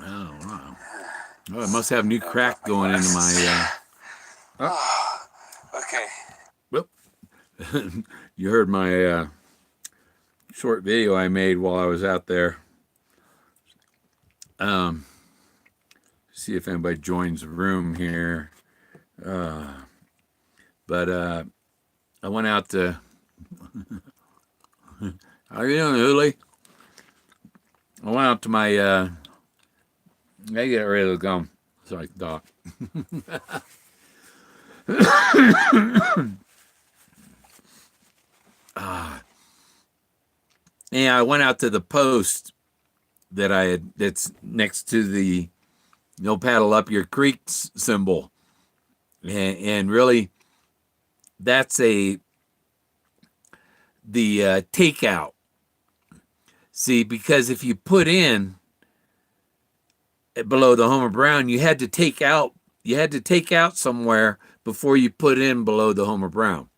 Oh, wow. Oh, I must have new crack going into my. Oh, Okay. whoop. You heard my short video I made while I was out there. Um, see if anybody joins the room here. Uh, but I went out to. How you doing, Uli? I went out to my. I get ready to go. Sorry, Doc. Yeah, I went out to the post that I had. That's next to the "No Paddle Up Your Creek" symbol, and really, that's the takeout. See, because if you put in below the Homer Brown, you had to take out. You had to take out somewhere before you put in below the Homer Brown,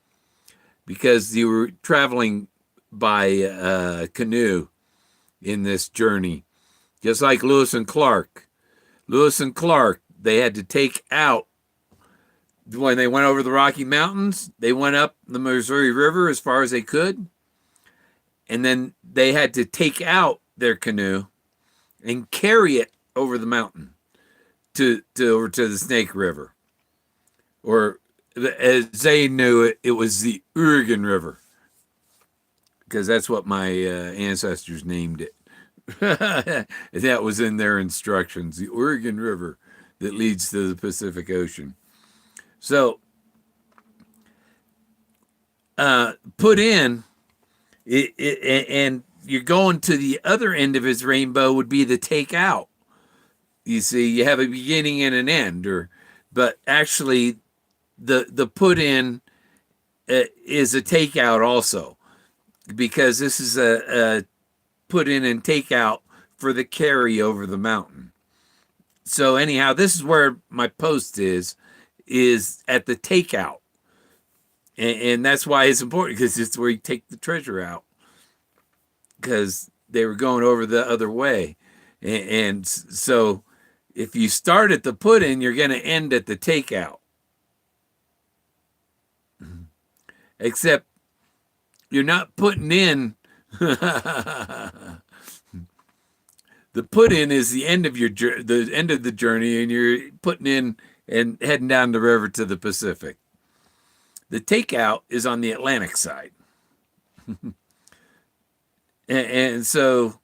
because you were traveling by canoe in this journey, just like Lewis and Clark. Lewis and Clark, they had to take out when they went over the Rocky Mountains. They went up the Missouri River as far as they could, and then they had to take out their canoe and carry it over the mountain to over to the Snake River, or as they knew it, it was the Oregon River, because that's what my ancestors named it. That was in their instructions, the Oregon River that leads to the Pacific Ocean. So, put in, and you're going to the other end of his rainbow would be the takeout. You see, you have a beginning and an end, but actually, the put in is a takeout also, because this is a put in and takeout for the carry over the mountain. So anyhow, this is where my post is at the takeout, and that's why it's important, because it's where you take the treasure out, because they were going over the other way, and so if you start at the put in, you're going to end at the takeout. Except you're not putting in. The put in is the end of the journey, and you're putting in and heading down the river to the Pacific. The takeout is on the Atlantic side. And so,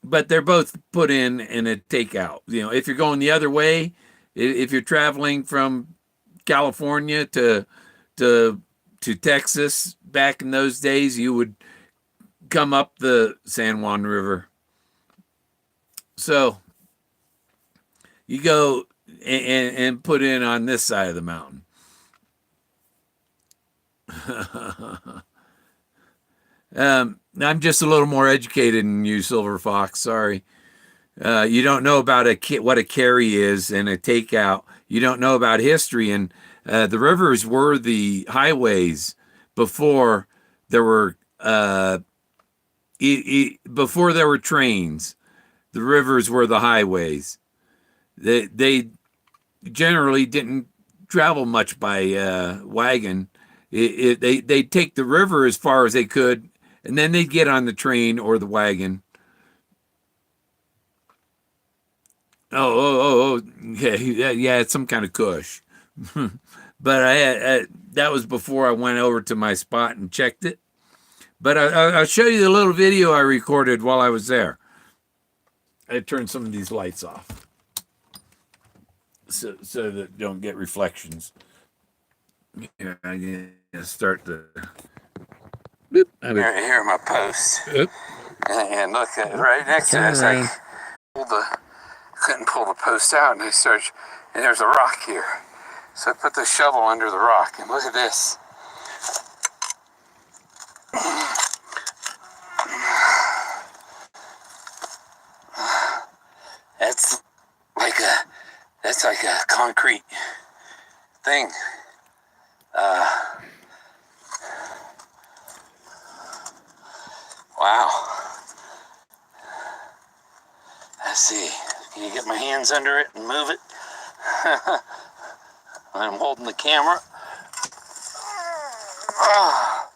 but they're both put in and a takeout. You know, if you're going the other way, if you're traveling from California to Texas back in those days, you would come up the San Juan River. So you go and put in on this side of the mountain. I'm just a little more educated than you, Silver Fox. Sorry. You don't know about what a carry is and a takeout. You don't know about history. And the rivers were the highways before there were before there were trains. The rivers were the highways. They generally didn't travel much by wagon. They'd take the river as far as they could, and then they'd get on the train or the wagon. Oh, okay, yeah, it's some kind of kush. But that was before I went over to my spot and checked it. But I'll show you the little video I recorded while I was there. I turned some of these lights off so that don't get reflections. Here, I can start the. Here are my posts. And look, right next to it, I couldn't pull the post out, and I searched, and there's a rock here. So I put the shovel under the rock, and look at this. That's like a concrete thing. Wow. Let's see. Can you get my hands under it and move it? I'm holding the camera. Oh,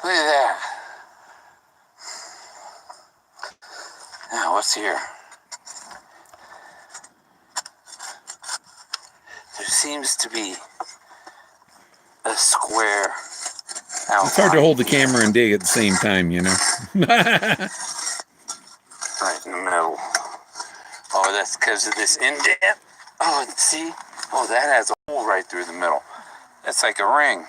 look at that. Now, what's here? There seems to be a square outline. It's hard to hold the camera and dig at the same time, you know. Right in the middle. Oh, that's because of this indent. Oh, see? Oh, that has a hole right through the middle. That's like a ring.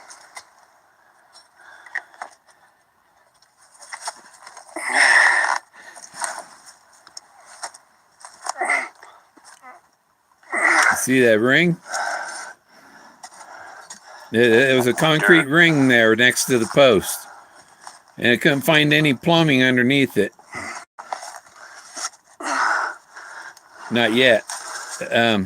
See that ring? It was a concrete ring there next to the post. And I couldn't find any plumbing underneath it. Not yet. I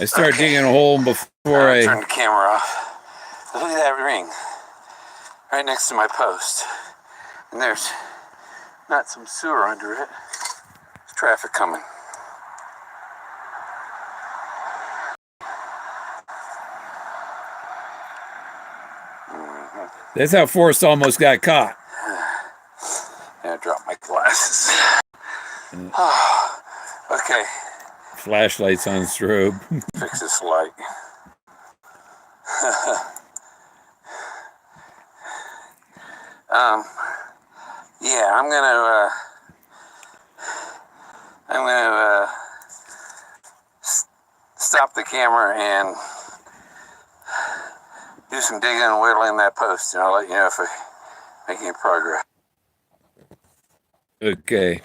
started digging a hole before I turn the camera off. Look at that ring. Right next to my post. And there's not some sewer under it. There's traffic coming. That's how Forrest almost got caught. Yeah, I dropped my glasses. Oh, okay. Flashlights on strobe. Fix this light. Yeah, I'm gonna stop the camera and do some digging and whittling that post, and I'll let you know if I make any progress. Okay.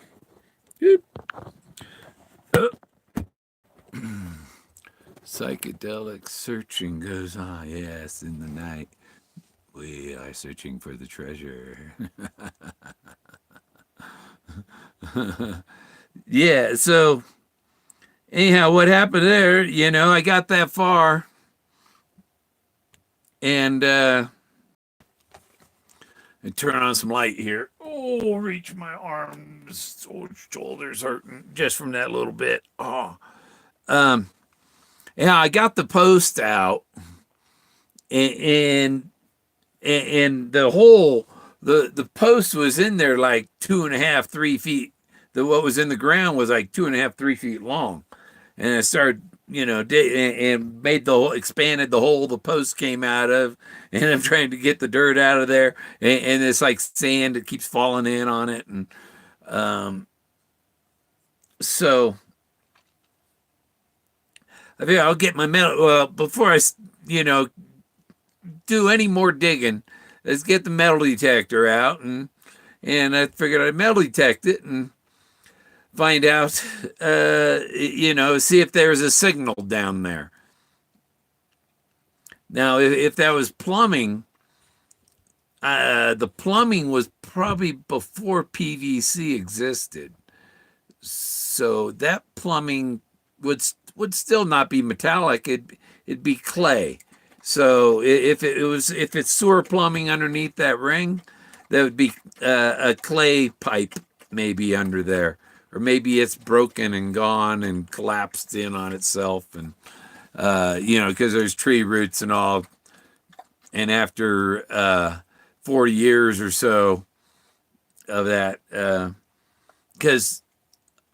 Psychedelic searching goes on. Yes, in the night. We are searching for the treasure. Yeah, so anyhow, what happened there, you know, I got that far. And I turn on some light here. Oh, reach my arms. Oh, shoulders hurting just from that little bit. Oh. Yeah, I got the post out, and the hole, the post was in there like 2.5, 3 feet. What was in the ground was like 2.5, 3 feet long, and I started, you know, and made expanded the hole the post came out of, and I'm trying to get the dirt out of there, and it's like sand that keeps falling in on it, and so. I mean, I'll get my metal. Well, before I, you know, do any more digging, let's get the metal detector out, and I figured I'd metal detect it and find out, you know, see if there's a signal down there. Now, if that was plumbing, the plumbing was probably before PVC existed, so that plumbing would still not be metallic. It'd be clay. So if it's sewer plumbing underneath that ring, that would be a clay pipe maybe under there, or maybe it's broken and gone and collapsed in on itself, and you know, because there's tree roots and all. And after 4 years or so of that, because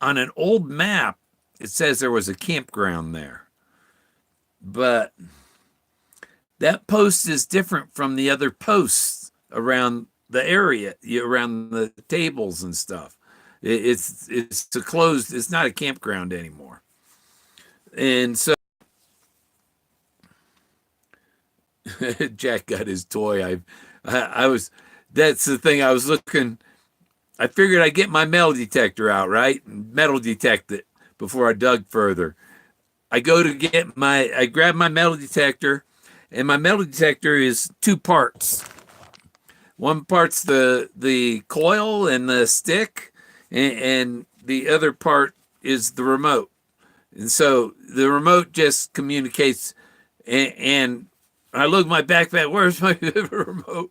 on an old map, it says there was a campground there, but that post is different from the other posts around the area, around the tables and stuff. It's a closed. It's not a campground anymore, and so Jack got his toy. I was. That's the thing. I was looking. I figured I'd get my metal detector out, right, and metal detect it before I dug further. I go to I grab my metal detector, and my metal detector is 2 parts. One part's the coil and the stick, and the other part is the remote. And so the remote just communicates, and I look at my backpack, where's my remote?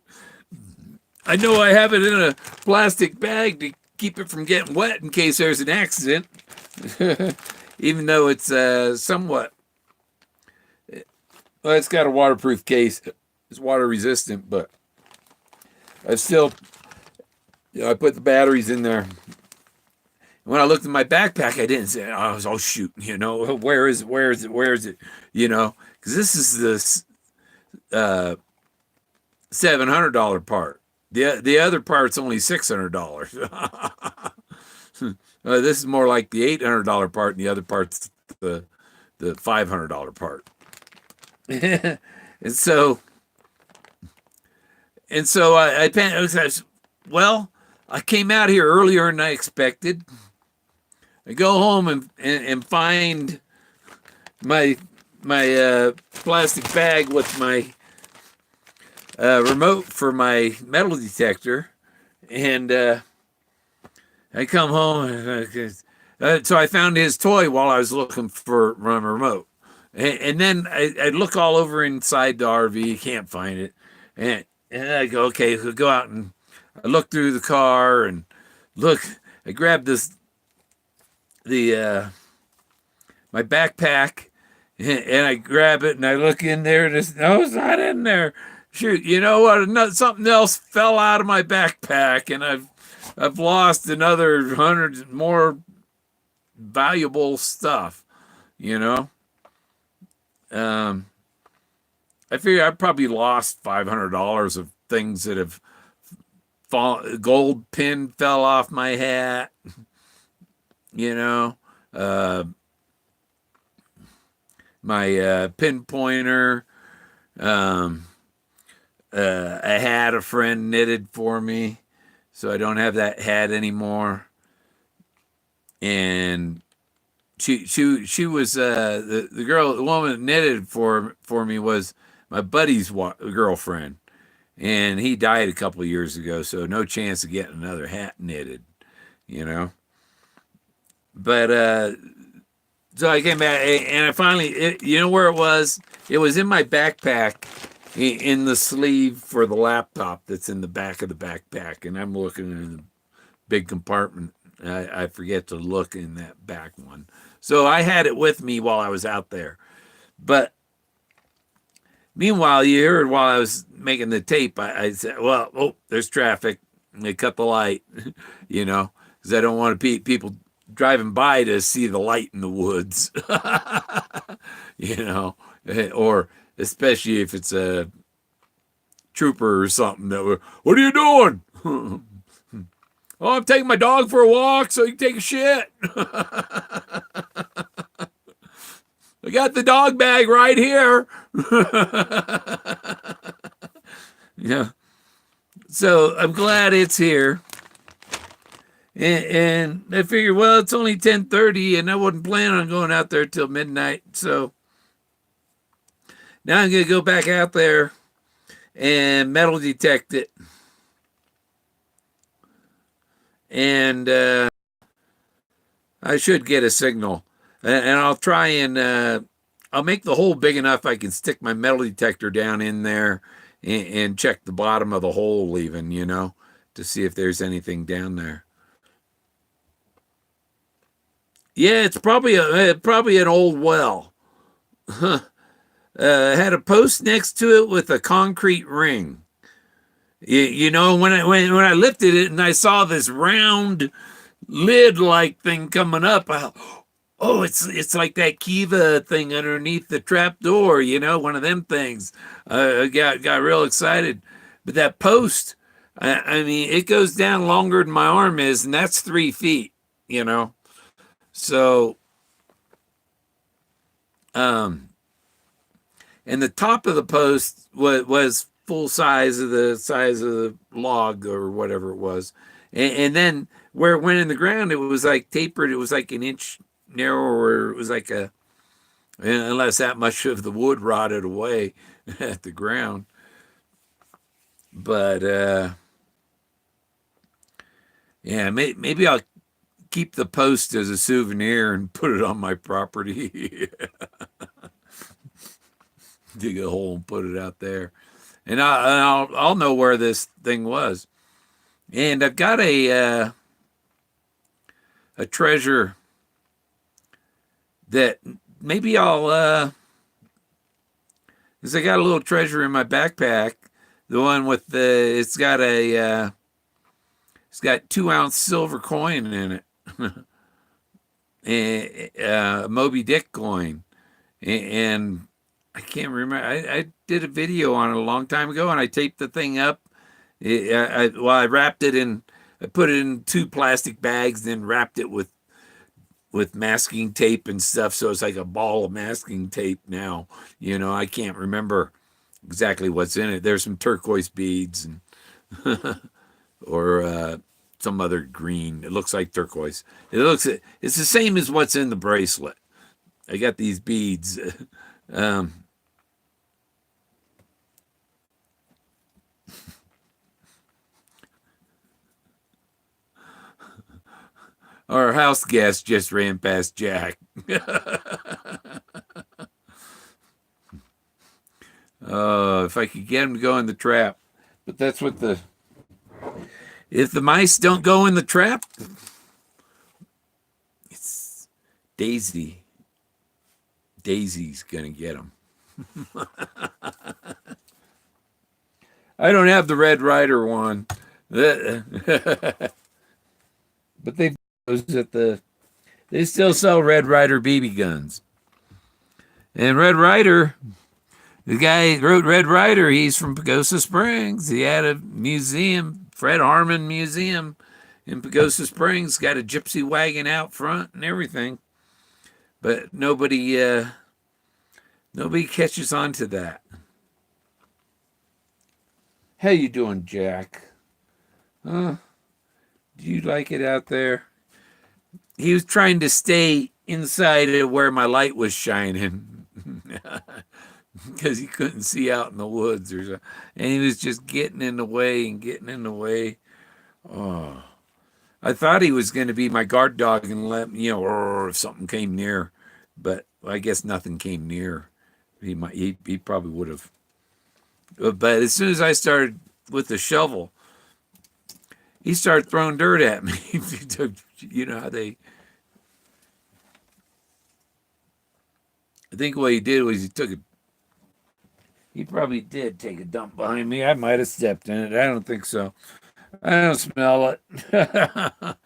I know I have it in a plastic bag keep it from getting wet in case there's an accident. Even though it's somewhat, well, it's got a waterproof case. It's water resistant, but I still, I put the batteries in there. When I looked in my backpack, I didn't say, oh shoot, where is it? Where is it? Where is it? Because this is the $700 part. The other part's only $600. This is more like the $800 part, and the other part's the $500 part. and so I came out here earlier than I expected. I go home and find my plastic bag with my remote for my metal detector, and I come home, so I found his toy while I was looking for my remote, and then I look all over inside the RV, can't find it, and I go, okay, so go out and I look through the car and look. I grab my backpack, and I grab it and I look in there, and it's not in there. Shoot, you know what? Something else fell out of my backpack, and I've lost another 100 more valuable stuff. I figure I probably lost $500 of things that have fallen. Gold pin fell off my hat. My pinpointer. A hat a friend knitted for me, so I don't have that hat anymore. And she was the woman that knitted for me was my buddy's girlfriend, and he died a couple of years ago, so no chance of getting another hat knitted, But so I came back, and I finally, where it was? It was in my backpack, in the sleeve for the laptop that's in the back of the backpack, and I'm looking in the big compartment. I forget to look in that back one. So I had it with me while I was out there. But meanwhile, you heard while I was making the tape, I said, there's traffic. And they cut the light, because I don't want people driving by to see the light in the woods, or especially if it's a trooper or something what are you doing? Oh, I'm taking my dog for a walk so you can take a shit. I got the dog bag right here. So I'm glad it's here. And I figured, it's only 10:30, and I wasn't planning on going out there till midnight. So now I'm going to go back out there and metal detect it. And I should get a signal. And I'll try and I'll make the hole big enough I can stick my metal detector down in there and check the bottom of the hole even, to see if there's anything down there. Yeah, it's probably an old well. Had a post next to it with a concrete ring. When I lifted it and I saw this round lid-like thing coming up, it's like that Kiva thing underneath the trap door, one of them things. I got real excited. But that post, I mean, it goes down longer than my arm is, and that's 3 feet, So, and the top of the post was full size of the log or whatever it was. And then where it went in the ground, it was like tapered. It was like an inch narrower. It was like unless that much of the wood rotted away at the ground. But, yeah, maybe I'll keep the post as a souvenir and put it on my property. Dig a hole and put it out there, and I'll know where this thing was. And I've got a a treasure that maybe I'll, because I got a little treasure in my backpack. The one with it's got 2-ounce silver coin in it, a Moby Dick coin, and I can't remember. I did a video on it a long time ago, and I taped the thing up. I wrapped it in. I put it in 2 plastic bags, then wrapped it with masking tape and stuff. So it's like a ball of masking tape now. I can't remember exactly what's in it. There's some turquoise beads and or some other green. It looks like turquoise. It's the same as what's in the bracelet. I got these beads. Our house guest just ran past Jack. If I could get him to go in the trap. But that's what if the mice don't go in the trap, it's Daisy. Daisy's going to get them. I don't have the Red Ryder one. But they still sell Red Ryder BB guns. And Red Ryder, the guy who wrote Red Ryder, he's from Pagosa Springs. He had a museum, Fred Harmon Museum in Pagosa Springs, got a gypsy wagon out front and everything. But nobody catches on to that. How you doing, Jack? Do you like it out there? He was trying to stay inside of where my light was shining because he couldn't see out in the woods or something. And he was just getting in the way and getting in the way. Oh, I thought he was going to be my guard dog and let me, or if something came near, but I guess nothing came near. He probably would have. But as soon as I started with the shovel, he started throwing dirt at me. You know how they. I think what he did was he probably did take a dump behind me. I might have stepped in it. I don't think so. I don't smell it. But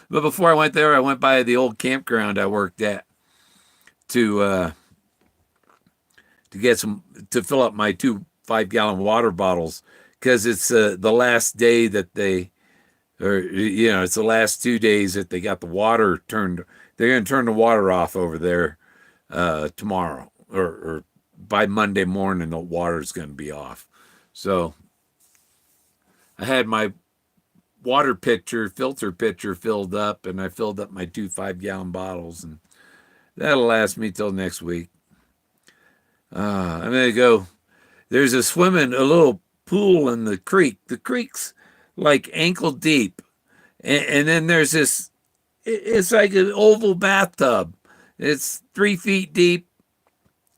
before I went there, I went by the old campground I worked at to fill up my 2 5-gallon water bottles, because it's the last day that it's the last 2 days that they got the water turned. They're going to turn the water off over there tomorrow, or by Monday morning the water's going to be off. So I had my filter pitcher filled up, and I filled up my 2 5-gallon bottles, and that'll last me till next week. I'm gonna go. There's a little pool in the creek. The creek's like ankle deep, and then there's this. It's like an oval bathtub. It's 3 feet deep,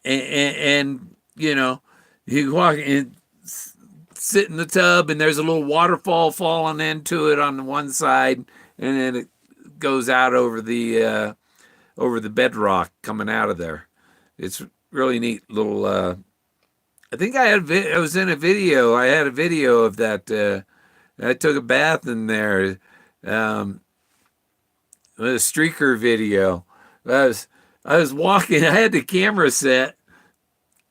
and you walk and sit in the tub, and there's a little waterfall falling into it on the one side, and then it goes out over the bedrock coming out of there. It's really neat little. I think I was in a video. I had a video of that. I took a bath in there. A streaker video. I was walking. I had the camera set,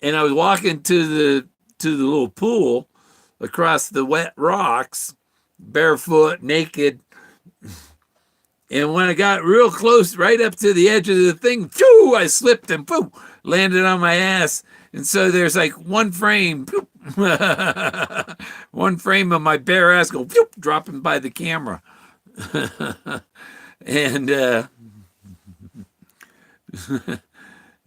and I was walking to the little pool across the wet rocks, barefoot, naked. And when I got real close, right up to the edge of the thing, phew, I slipped and poof, landed on my ass. And so there's like one frame, one frame of my bare ass go phew, dropping by the camera. And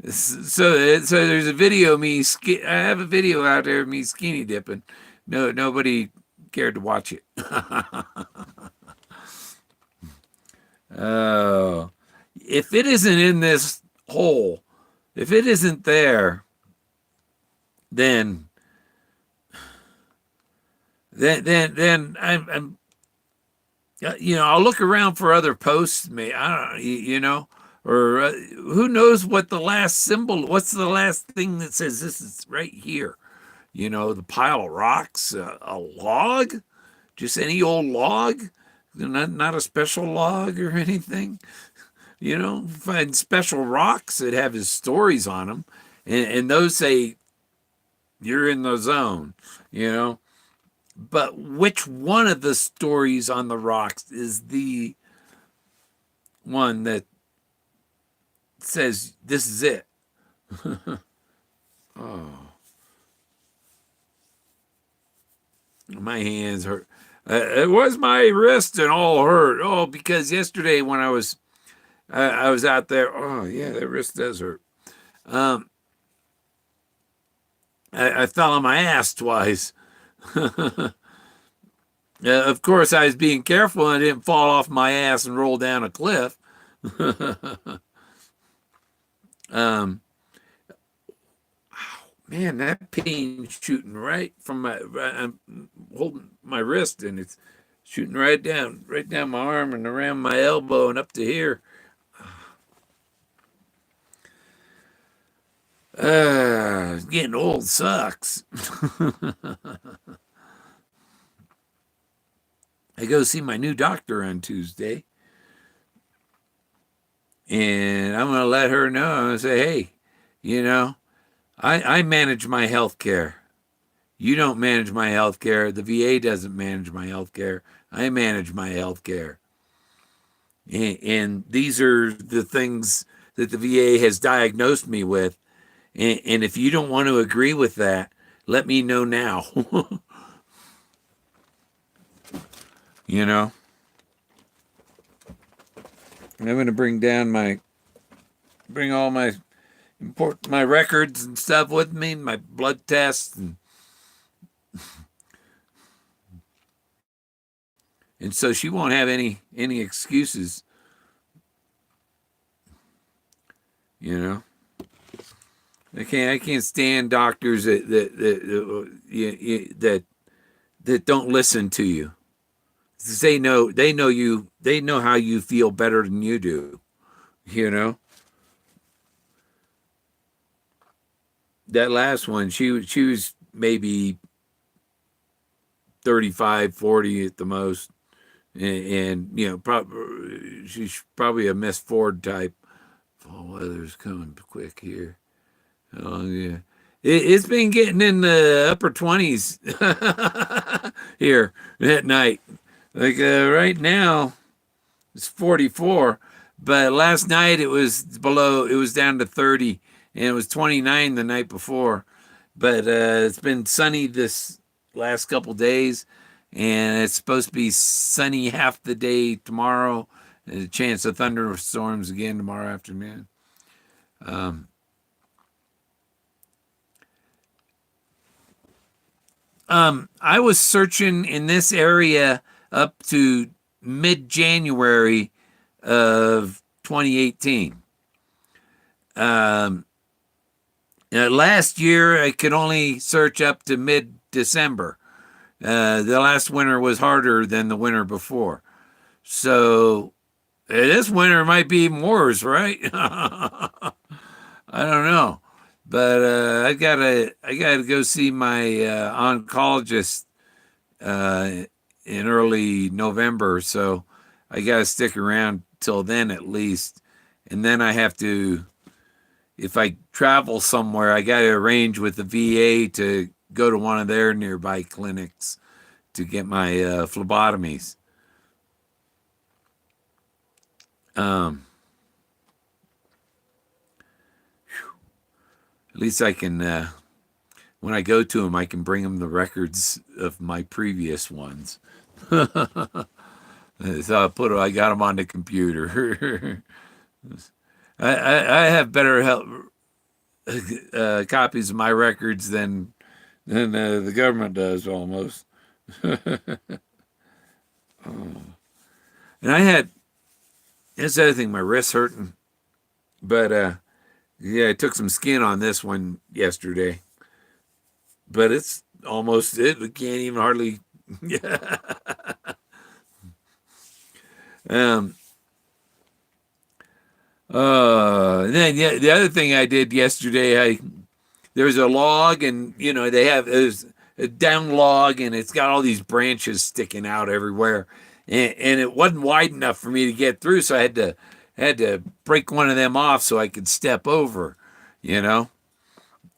so there's a video of me. I have a video out there of me skinny dipping. No, nobody cared to watch it. Oh, if it isn't in this hole, if it isn't there, then I'm I'll look around for other posts. I don't, or who knows what the last symbol? What's the last thing that says this is right here? The pile of rocks, a log, just any old log, not a special log or anything. Find special rocks that have his stories on them, and those say you're in the zone. But which one of the stories on the rocks is the one that says this is it? Oh, my hands hurt. It was my wrist and all hurt. Oh, because yesterday when I was out there. Oh yeah, that wrist does hurt. Um, I fell on my ass twice. Of course, I was being careful and I didn't fall off my ass and roll down a cliff. um, Man, that pain shooting right from I'm holding my wrist and it's shooting right down my arm and around my elbow and up to here. Getting old sucks. I go see my new doctor on Tuesday. And I'm going to let her know. I'm going to say, hey, I manage my health care. You don't manage my health care. The VA doesn't manage my health care. I manage my health care. And these are the things that the VA has diagnosed me with. And if you don't want to agree with that, let me know now. I'm going to bring all my records and stuff with me, my blood tests, and so she won't have any excuses. I can't stand doctors that don't listen to you. They know you. They know how you feel better than you do. That last one, she was maybe 35, 40 at the most, and she's probably a Miss Ford type. Fall weather's coming quick here. Oh yeah, it's been getting in the upper 20s here at night. Like right now, it's 44, but last night it was below. It was down to 30, and it was 29 the night before. But it's been sunny this last couple days, and it's supposed to be sunny half the day tomorrow. And a chance of thunderstorms again tomorrow afternoon. I was searching in this area up to mid-January of 2018. Last year, I could only search up to mid-December. The last winter was harder than the winter before. So this winter might be even worse, right? I don't know. But I gotta go see my oncologist in early November, so I gotta stick around till then at least. And then I have to, if I travel somewhere, I gotta arrange with the VA to go to one of their nearby clinics to get my phlebotomies. At least I can, when I go to them, I can bring them the records of my previous ones. So I got them on the computer. I have better help, copies of my records than the government does almost. And that's the other thing, my wrist's hurting. But yeah, I took some skin on this one yesterday. But it can't even hardly. Um, and then the other thing I did yesterday, there was a log, and there's a down log, and it's got all these branches sticking out everywhere, and it wasn't wide enough for me to get through, so I had to break one of them off so I could step over, you know.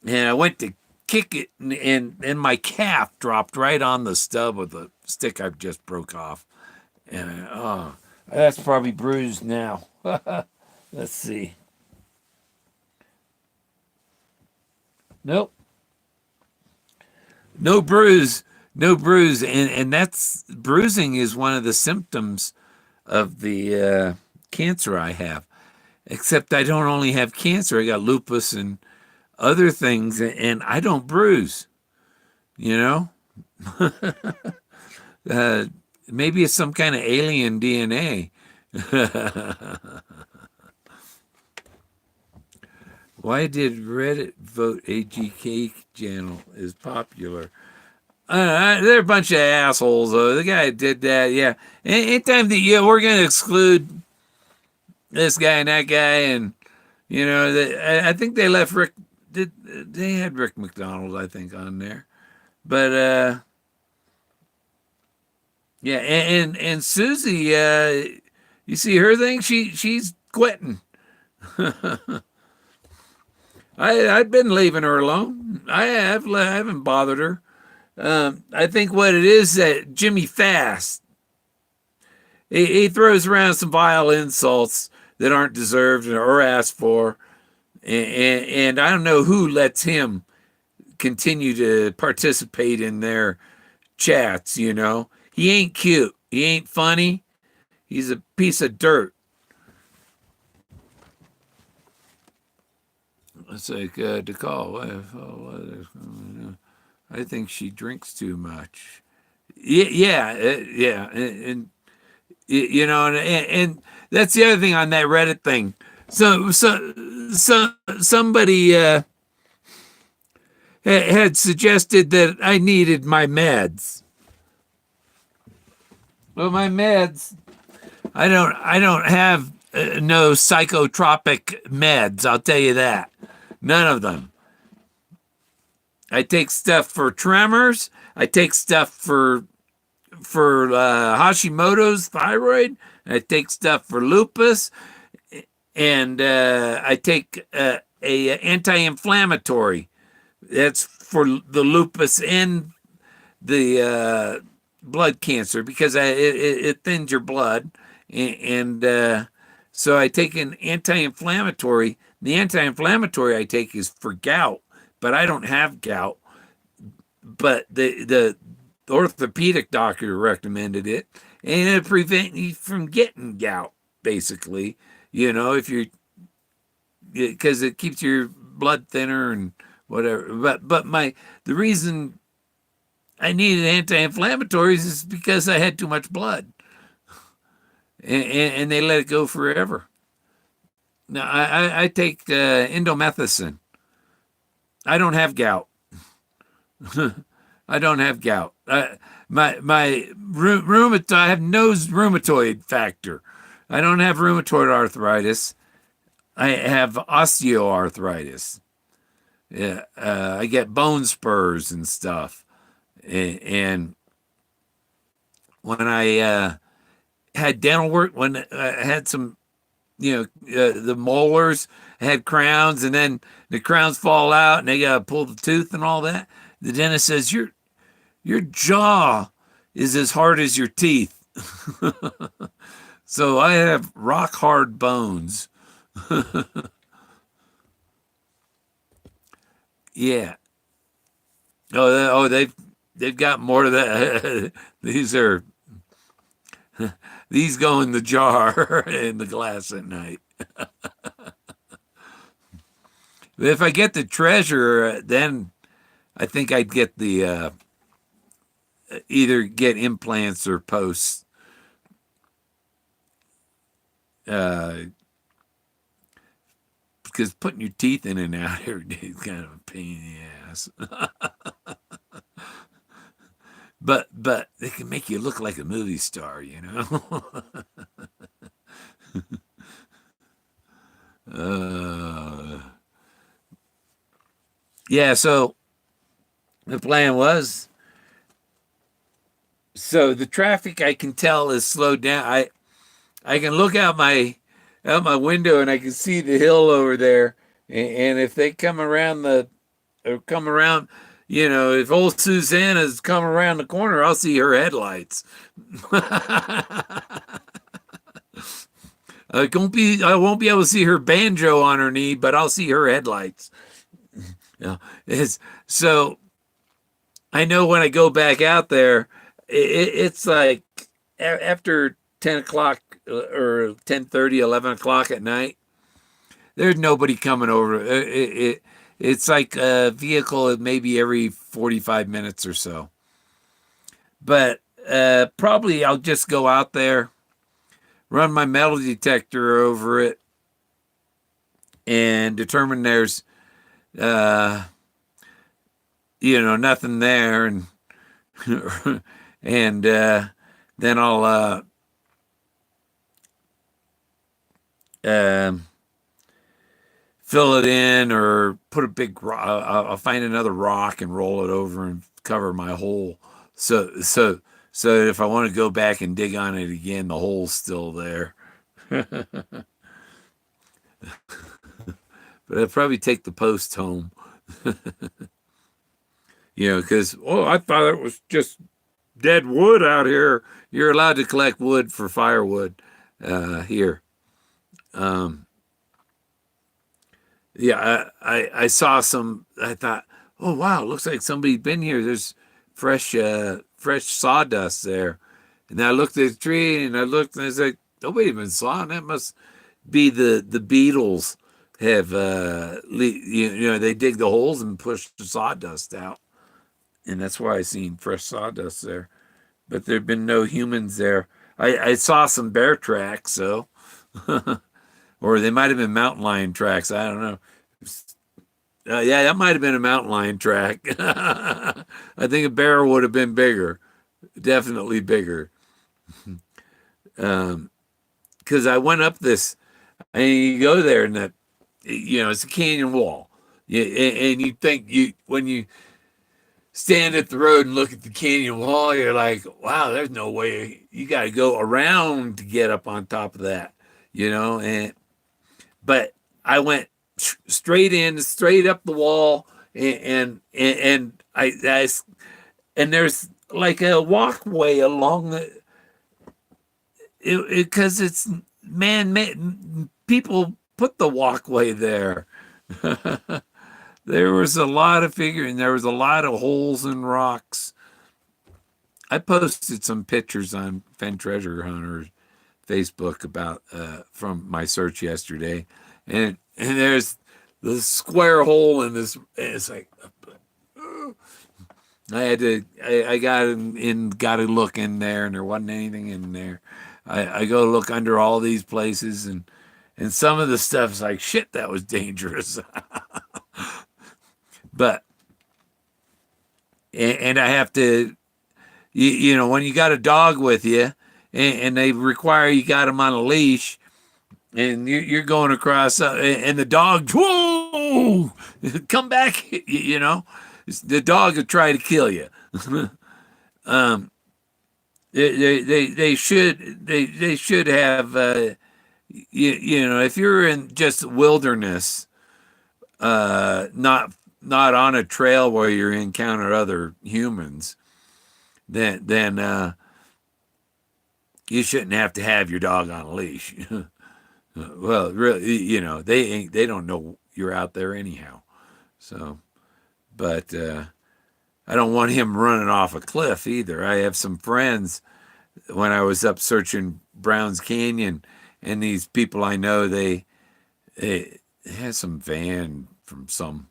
And I went to kick it, and my calf dropped right on the stub of the stick I just broke off, and that's probably bruised now. Let's see. Nope. No bruise. No bruise. And that's bruising is one of the symptoms of the cancer I have. Except I don't only have cancer, I got lupus and other things, and I don't bruise, you know? Maybe it's some kind of alien DNA. Why did Reddit vote AGK channel is popular? They're a bunch of assholes. The guy did that. Yeah. Anytime that we're going to exclude this guy and that guy, and I think they left Rick. They had Rick McDonald, I think, on there, but yeah, and Susie, you see her thing? She's quitting. I've been leaving her alone. I haven't bothered her. I think what it is that Jimmy Fast, he throws around some vile insults that aren't deserved or asked for, and I don't know who lets him continue to participate in their chats. He ain't cute. He ain't funny. He's a piece of dirt. It's like to call. I think she drinks too much. Yeah, yeah, and and that's the other thing on that Reddit thing. So somebody had suggested that I needed my meds. Well, my meds, I don't have no psychotropic meds. I'll tell you that. None of them. I take stuff for tremors. I take stuff for Hashimoto's thyroid. I take stuff for lupus, and I take a anti-inflammatory. That's for the lupus and the blood cancer because it thins your blood, and so I take an anti-inflammatory. The anti-inflammatory I take is for gout, but I don't have gout. But the orthopedic doctor recommended it, and it prevents you from getting gout, basically. If you're, because it keeps your blood thinner and whatever. But the reason I needed anti-inflammatories is because I had too much blood, and they let it go forever. Now I take indomethacin. I don't have gout. I don't have gout. My rheumatoid. I have no rheumatoid factor. I don't have rheumatoid arthritis. I have osteoarthritis. Yeah, I get bone spurs and stuff. And when I had dental work, when I had some, the molars had crowns, and then the crowns fall out, and they gotta pull the tooth and all that. The dentist says your jaw is as hard as your teeth. So I have rock hard bones. Yeah. They've got more of that. These go in the jar in the glass at night. If I get the treasure, then I think I'd get the either get implants or posts. Because putting your teeth in and out every day is kind of a pain in the ass. but they can make you look like a movie star, you know. uh, yeah. So the plan was, so the traffic I can tell is slowed down. I can look out my window and I can see the hill over there. And if they come around or come around, you know, if old Susanna's come around the corner, I'll see her headlights. I won't be able to see her banjo on her knee, but I'll see her headlights. Yeah, so I know when I go back out there, it's like after 10 o'clock or 10:30, 11 o'clock at night. There's nobody coming over. It's like a vehicle maybe every 45 minutes or so. But probably I'll just go out there, run my metal detector over it, and determine there's, uh, nothing there. And and then I'll um fill it in or put a big rock. I'll find another rock and roll it over and cover my hole. So if I want to go back and dig on it again, the hole's still there. But I'd probably take the post home. Because, I thought it was just dead wood out here. You're allowed to collect wood for firewood here. Yeah, I saw some. I thought, oh wow, looks like somebody's been here. There's fresh sawdust there. And I looked at the tree and I looked and I was like, nobody's been sawing. That must be the beetles have they dig the holes and push the sawdust out, and that's why I seen fresh sawdust there. But there've been no humans there. I saw some bear tracks, so. Or they might have been mountain lion tracks. I don't know. Yeah, that might have been a mountain lion track. I think a bear would have been bigger, definitely bigger. Because I went up this, and you go there, and it's a canyon wall. And you think when you stand at the road and look at the canyon wall, you're like, wow, there's no way. You got to go around to get up on top of that, But I went straight up the wall, and there's like a walkway along because it's man-made. People put the walkway there. There was a lot of figuring. There was a lot of holes and rocks. I posted some pictures on Fenn Treasure Hunter's Facebook about from my search yesterday, and there's the square hole in this. And it's like I got to look in there, and there wasn't anything in there. I go look under all these places, and some of the stuff's like shit. That was dangerous, but and I have to, when you got a dog with you. And they require you got them on a leash, and you're going across, and the dog, whoa, come back, the dog will try to kill you. They should have, if you're in just wilderness, not on a trail where you encounter other humans, then you shouldn't have to have your dog on a leash. Well, really, they don't know you're out there anyhow. So, but I don't want him running off a cliff either. I have some friends when I was up searching Browns Canyon, and these people I know, they had some van from some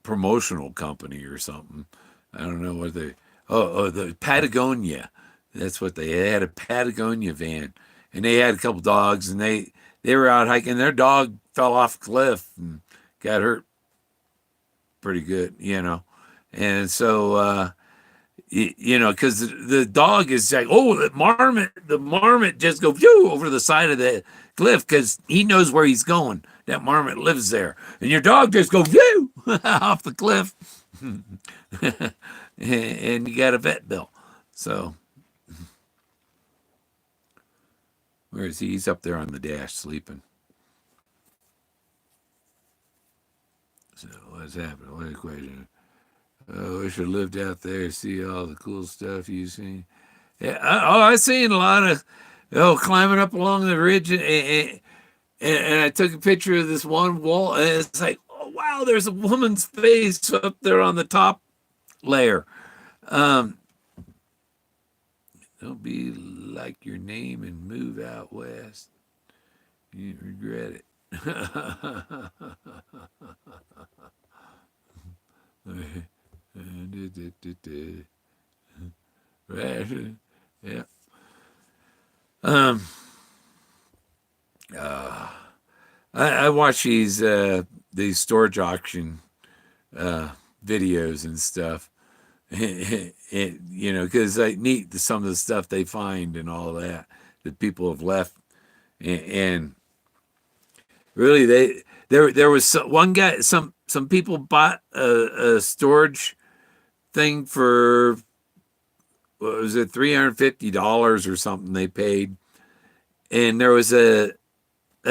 promotional company or something. I don't know what they. Oh, the Patagonia. That's what they had, a Patagonia van. And they had a couple dogs, and they were out hiking. Their dog fell off a cliff and got hurt pretty good, And so, because the dog is like, oh, the marmot just go phew over the side of the cliff because he knows where he's going. That marmot lives there, and your dog just go phew off the cliff, and you got a vet bill. So, where is he? He's up there on the dash sleeping. So what's happening? What question? Oh, I wish I lived out there, see all the cool stuff you've seen. Yeah, I've seen a lot of climbing up along the ridge, and I took a picture of this one wall, and it's like, oh wow, there's a woman's face up there on the top layer. Don't be like your name and move out west. You regret it. Right. Yeah. I watch these storage auction videos and stuff, because I neat some of the stuff they find and all that people have left, and really there was one guy, some people bought a storage thing for, what was it, $350 or something they paid, and there was a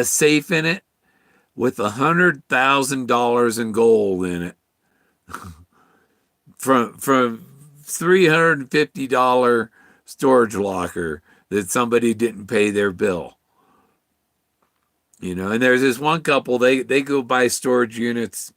safe in it with $100,000 in gold in it from $350 storage locker that somebody didn't pay their bill. And there's this one couple, they go buy storage units,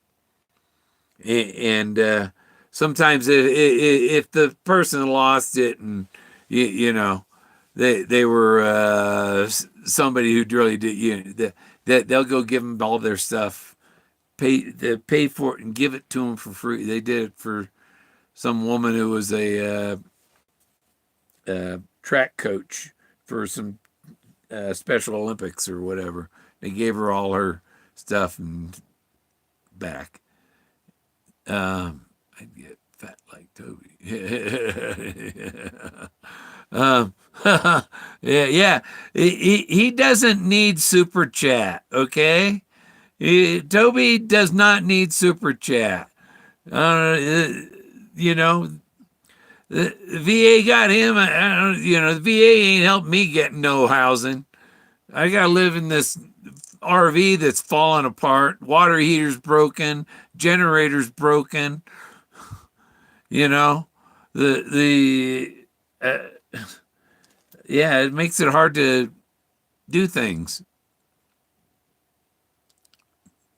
and sometimes if the person lost it, and they were somebody who really did, that they'll go give them all their stuff, pay for it and give it to them for free. They did it for some woman who was a track coach for some Special Olympics or whatever. They gave her all her stuff and back. I'd get fat like Toby. Yeah. He doesn't need super chat. Okay, Toby does not need super chat. The VA got him. The VA ain't helped me get no housing. I gotta live in this RV that's falling apart. Water heater's broken. Generator's broken. It makes it hard to do things.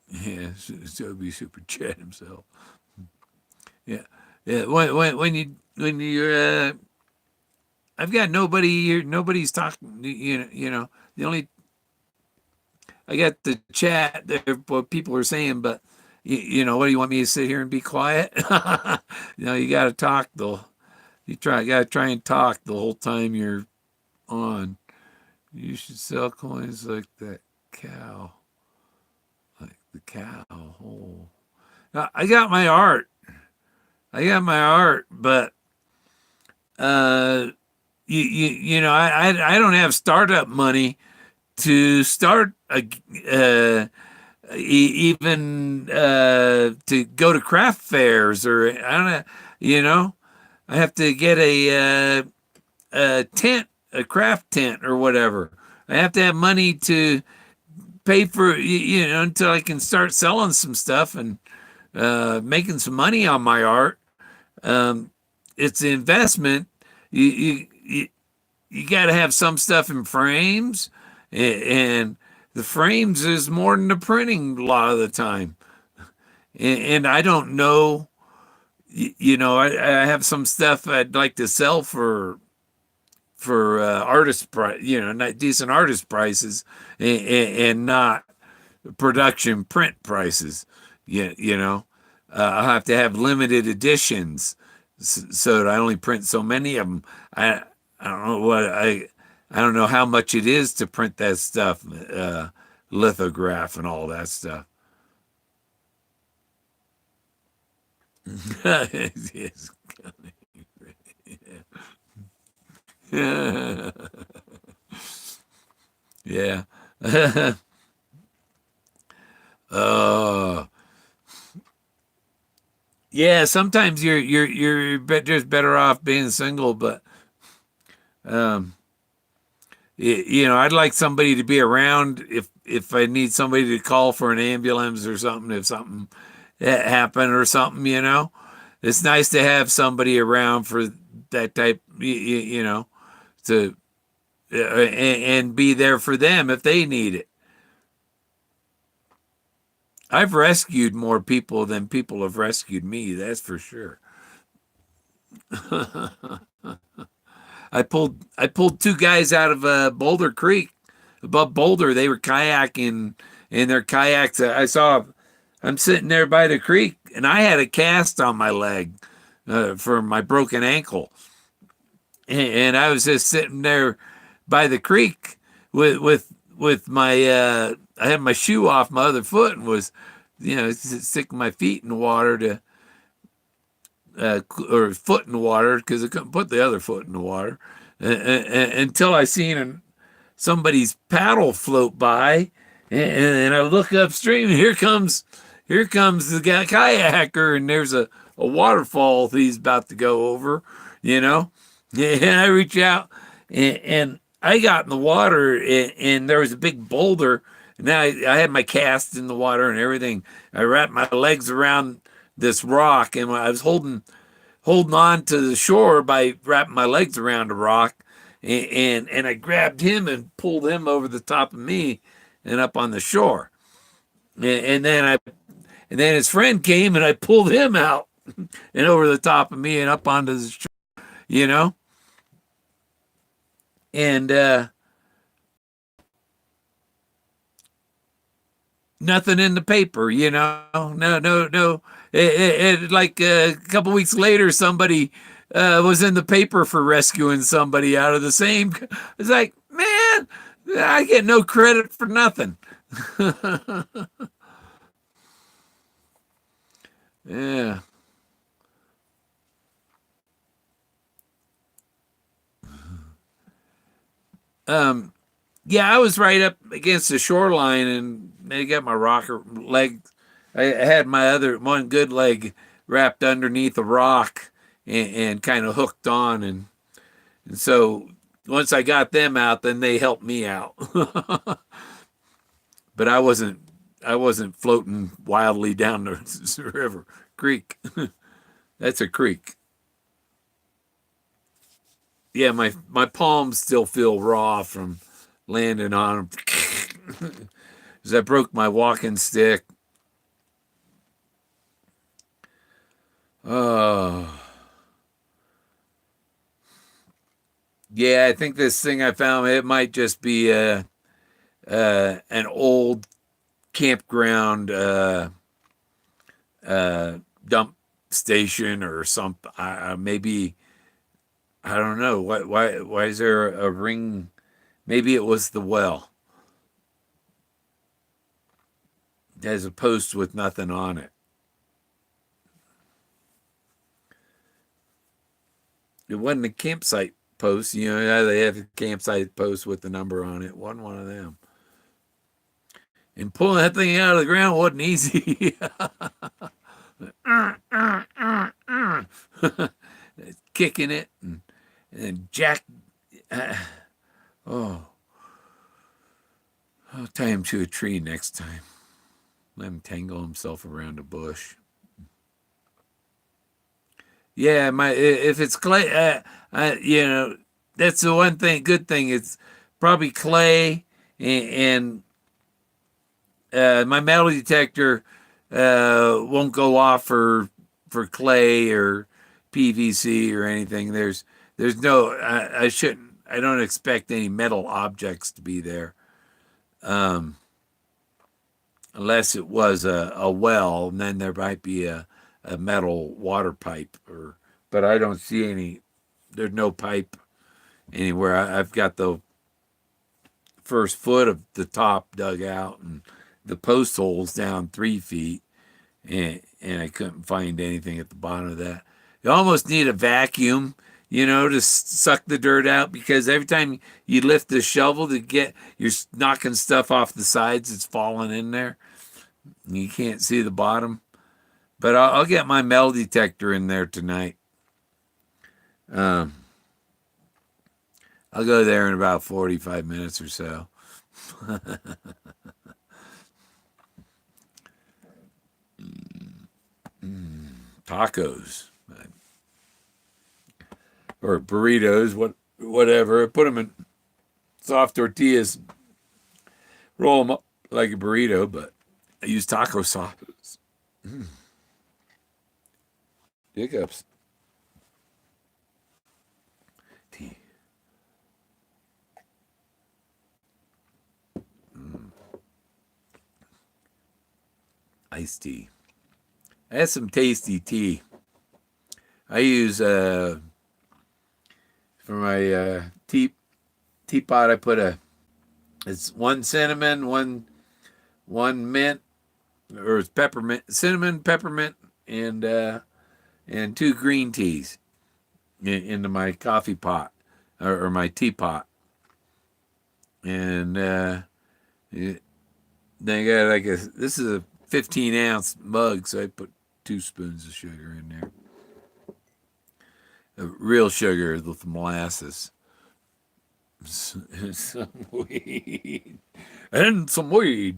Yeah, Toby super chat himself. Yeah. When you're, I've got nobody here. Nobody's talking. The only, I got the chat there, what people are saying, but what do you want me to sit here and be quiet? You got to talk though. You got to try and talk the whole time you're on. You should sell coins like that cow. Like the cow. Oh. Now, I got my art, but I don't have startup money to start even to go to craft fairs, or I don't know. I have to get a tent, a craft tent or whatever. I have to have money to pay for, until I can start selling some stuff and making some money on my art. It's an investment. You got to have some stuff in frames, and the frames is more than the printing a lot of the time. And I don't know, I have some stuff I'd like to sell for artist price, not decent artist prices, and not production print prices. I'll have to have limited editions so that I only print so many of them. I don't know how much it is to print that stuff, lithograph and all that stuff. Yes. Yeah. uh, yeah. Sometimes just better off being single, but um, I'd like somebody to be around if I need somebody to call for an ambulance or something, if something happened or something. It's nice to have somebody around for that type. To and be there for them if they need it. I've rescued more people than people have rescued me. That's for sure. I pulled two guys out of Boulder Creek above Boulder. They were kayaking in their kayaks. I'm sitting there by the creek, and I had a cast on my leg for my broken ankle, and I was just sitting there by the creek with my I had my shoe off my other foot and was sticking my feet in the water to or foot in the water because I couldn't put the other foot in the water until I seen somebody's paddle float by, and I look upstream, and here comes the guy kayaker, and there's a waterfall he's about to go over, you know. And I reach out, and I got in the water, and there was a big boulder. And I had my cast in the water and everything. I wrapped my legs around this rock, and I was holding on to the shore by wrapping my legs around the rock, and I grabbed him and pulled him over the top of me and up on the shore. And then his friend came and I pulled him out and over the top of me and up onto the shore, you know? And nothing in the paper, No, no, no. Like a couple weeks later, somebody was in the paper for rescuing somebody out of the same. It's like, man, I get no credit for nothing. Yeah. Um, yeah, I was right up against the shoreline, and they got my rocker leg. I had my other one good leg wrapped underneath a rock and kind of hooked on, and so once I got them out, then they helped me out. But I wasn't floating wildly down the river creek. That's a creek. Yeah, my palms still feel raw from landing on them. Because I broke my walking stick. Oh, yeah. I think this thing I found, it might just be an old campground dump station or something. Maybe I don't know. Why is there a ring? Maybe it was the well. There's a post with nothing on it. It wasn't a campsite post. How they have a campsite post with the number on it. It wasn't one of them. And pulling that thing out of the ground wasn't easy. Kicking it and Jack. Uh, oh, I'll tie him to a tree next time. Let him tangle himself around a bush. Yeah, if it's clay, that's the one thing. Good thing it's probably clay, and my metal detector won't go off for clay or PVC or anything. There's no. I shouldn't. I don't expect any metal objects to be there, um, unless it was a well, and then there might be a metal water pipe. But I don't see any. There's no pipe anywhere. I've got the first foot of the top dug out, and the post holes down 3 feet, and I couldn't find anything at the bottom of that. You almost need a vacuum, to suck the dirt out, because every time you lift the shovel you're knocking stuff off the sides. It's falling in there. And you can't see the bottom. But I'll get my metal detector in there tonight. I'll go there in about 45 minutes or so. Tacos or burritos, whatever. Put them in soft tortillas, roll them up like a burrito, but I use taco sauce. Hiccups. Tea. Iced tea. I had some tasty tea. I use for my teapot. I put it's one cinnamon, one mint, or it's peppermint, cinnamon, peppermint, and 2 green teas into my coffee pot or my teapot, and then I got this is a 15-ounce mug, so I put 2 spoons of sugar in there. Real sugar with molasses. Some weed. And some weed.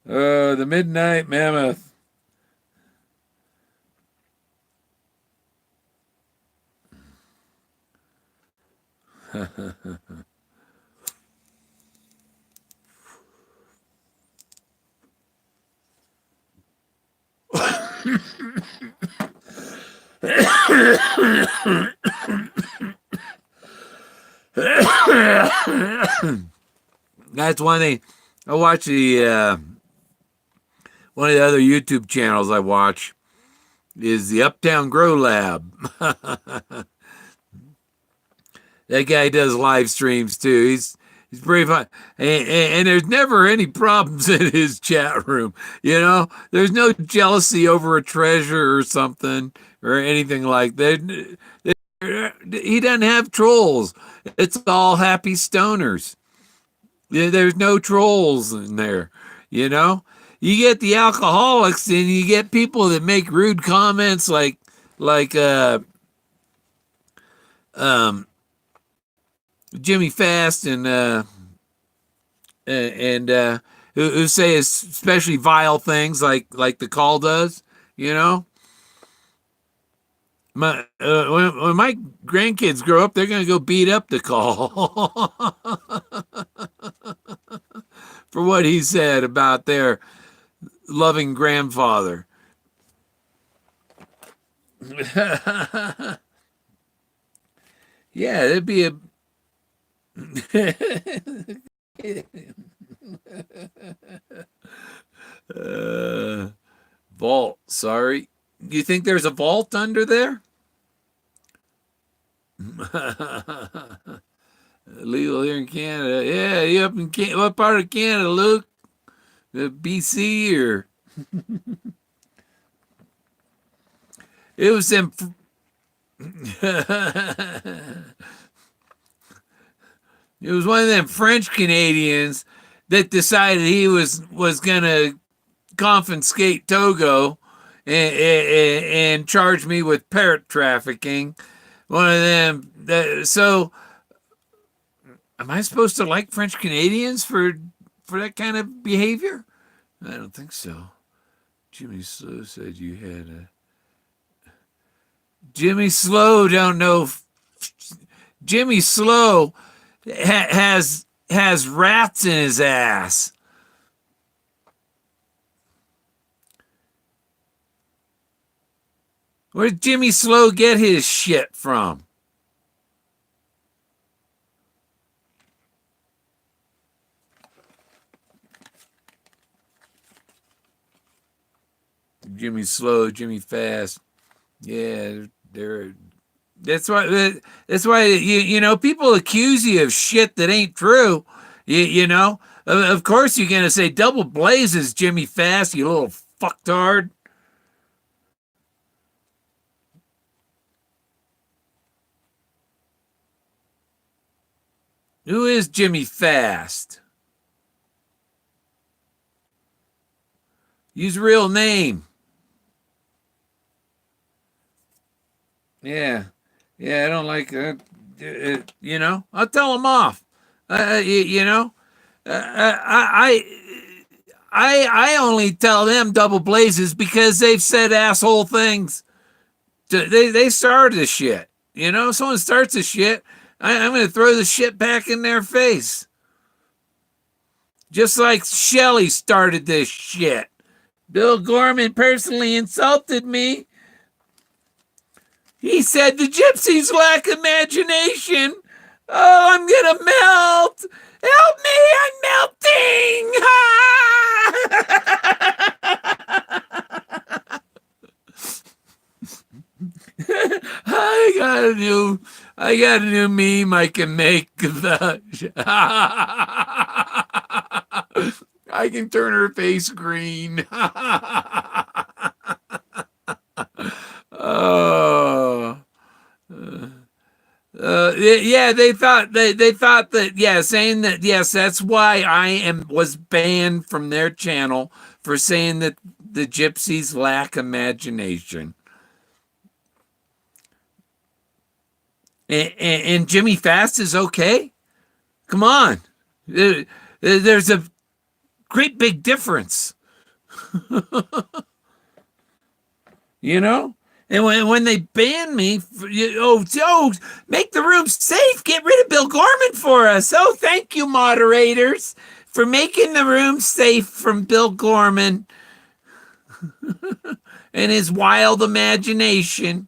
The Midnight Mammoth. That's one thing. I watch one of the other YouTube channels I watch is the Uptown Grow Lab. That guy does live streams too. He's pretty fun, and there's never any problems in his chat room. There's no jealousy over a treasure or something or anything like that. He doesn't have trolls. It's all happy stoners. There's no trolls in there. You get the alcoholics, and you get people that make rude comments like Jimmy Fast and who say especially vile things like the call does. When my grandkids grow up, they're gonna go beat up the call for what he said about their loving grandfather. Yeah, it'd be a vault. Sorry. Do you think there's a vault under there? Legal here in Canada. Yeah, you up in what part of Canada, Luke? BC or? It was them. It was one of them French Canadians that decided he was gonna confiscate Togo and charge me with parrot trafficking. One of them. So, am I supposed to like French Canadians for that kind of behavior? I don't think so. Jimmy Slow said you had a. Jimmy Slow don't know. Jimmy Slow has rats in his ass. Where did Jimmy Slow get his shit from? Jimmy Slow, Jimmy Fast. Yeah, that's why people accuse you of shit that ain't true, You know, of course you're gonna say double blazes, Jimmy Fast, you little fucktard. Who is Jimmy Fast? Use real name. Yeah, yeah. I don't like. You know, I'll tell him off. You know, I only tell them double blazes because they've said asshole things. They started this shit. You know, if someone starts this shit, I'm going to throw the shit back in their face. Just like Shelley started this shit. Bill Gorman personally insulted me. He said the gypsies lack imagination. Oh, I'm going to melt. Help me, I'm melting. I got a new meme I can make. I can turn her face green. Oh. Yeah, they thought that, yeah, saying that, yes, that's why was banned from their channel for saying that the gypsies lack imagination. And Jimmy Fast is okay? Come on. There's a great big difference. You know? And when they ban me, make the room safe. Get rid of Bill Gorman for us. Oh, thank you, moderators, for making the room safe from Bill Gorman and his wild imagination.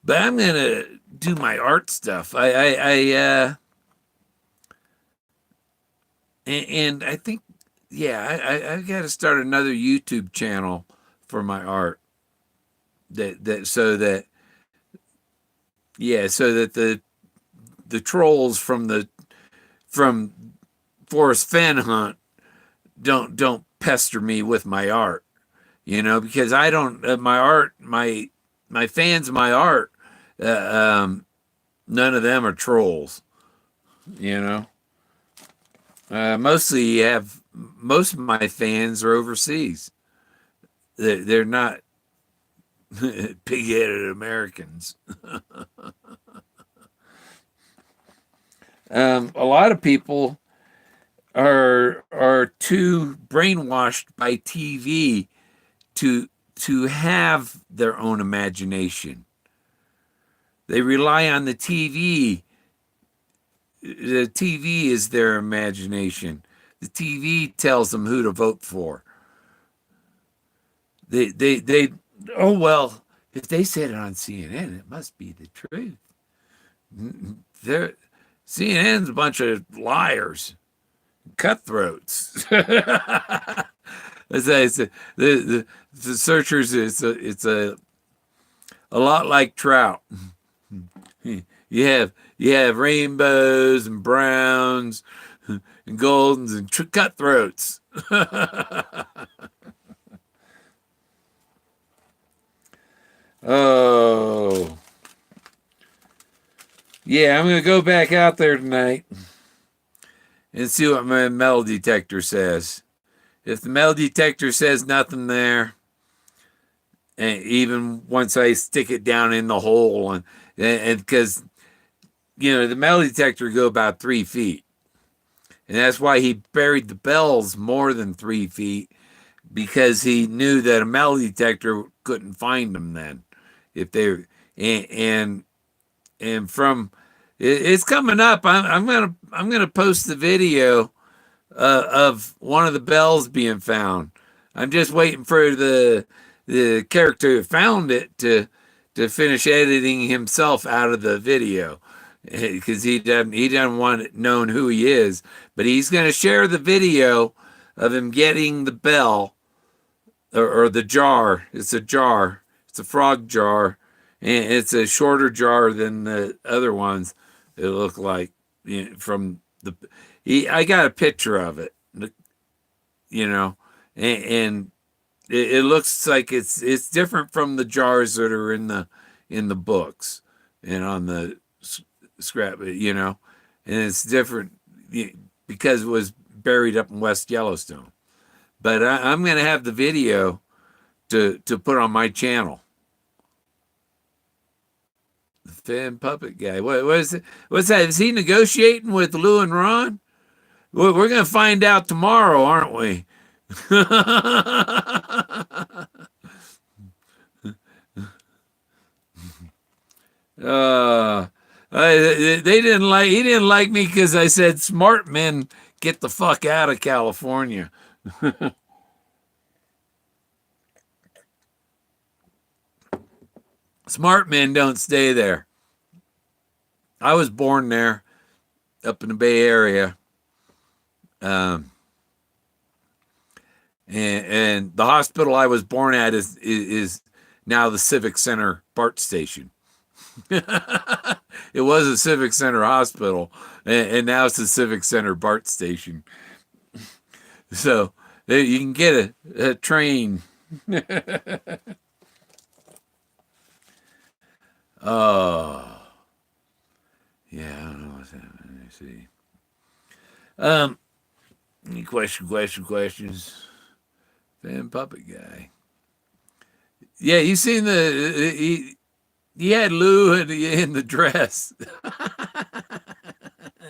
But I'm gonna do my art stuff. And I think, yeah, I got to start another YouTube channel for my art. So that the trolls from Forrest Fenn hunt don't pester me with my art, you know, because I don't my art my fans of my art, none of them are trolls, you know. Most of my fans are overseas. They're not pig-headed Americans. A lot of people are too brainwashed by TV to have their own imagination. They rely on the TV. The TV is their imagination. The TV tells them who to vote for. Oh, well, if they said it on CNN, it must be the truth. CNN's a bunch of liars, cutthroats. As I said, the searchers, it's a lot like trout. You have rainbows and browns and goldens and cutthroats. Oh, yeah, I'm gonna go back out there tonight and see what my metal detector says. If the metal detector says nothing there, and even once I stick it down in the hole, and because, you know, the metal detector go about 3 feet, and that's why he buried the bells more than 3 feet, because he knew that a metal detector couldn't find them then. If they and from it's coming up, I'm gonna post the video of one of the bells being found. I'm just waiting for the character who found it to finish editing himself out of the video, because he doesn't want it known who he is. But he's going to share the video of him getting the bell or the jar. It's a jar. It's a frog jar, and it's a shorter jar than the other ones. It look like, from the. I got a picture of it, you know, and it looks like it's different from the jars that are in the books and on the scrap, and it's different because it was buried up in West Yellowstone. But I'm going to have the video to put on my channel. The Fenn puppet guy. What is it? What's that? Is he negotiating with Lou and Ron? We're going to find out tomorrow, aren't we? They didn't like. He didn't like me because I said smart men get the fuck out of California. Smart men don't stay there. I was born there, up in the Bay Area, and the hospital I was born at is now the Civic Center BART station. It was a Civic Center hospital, and now it's the Civic Center BART station. So you can get a train. Oh, yeah, I don't know what's happening. Let me see. Any questions? Fenn puppet guy. Yeah, you seen he had Lou in the dress.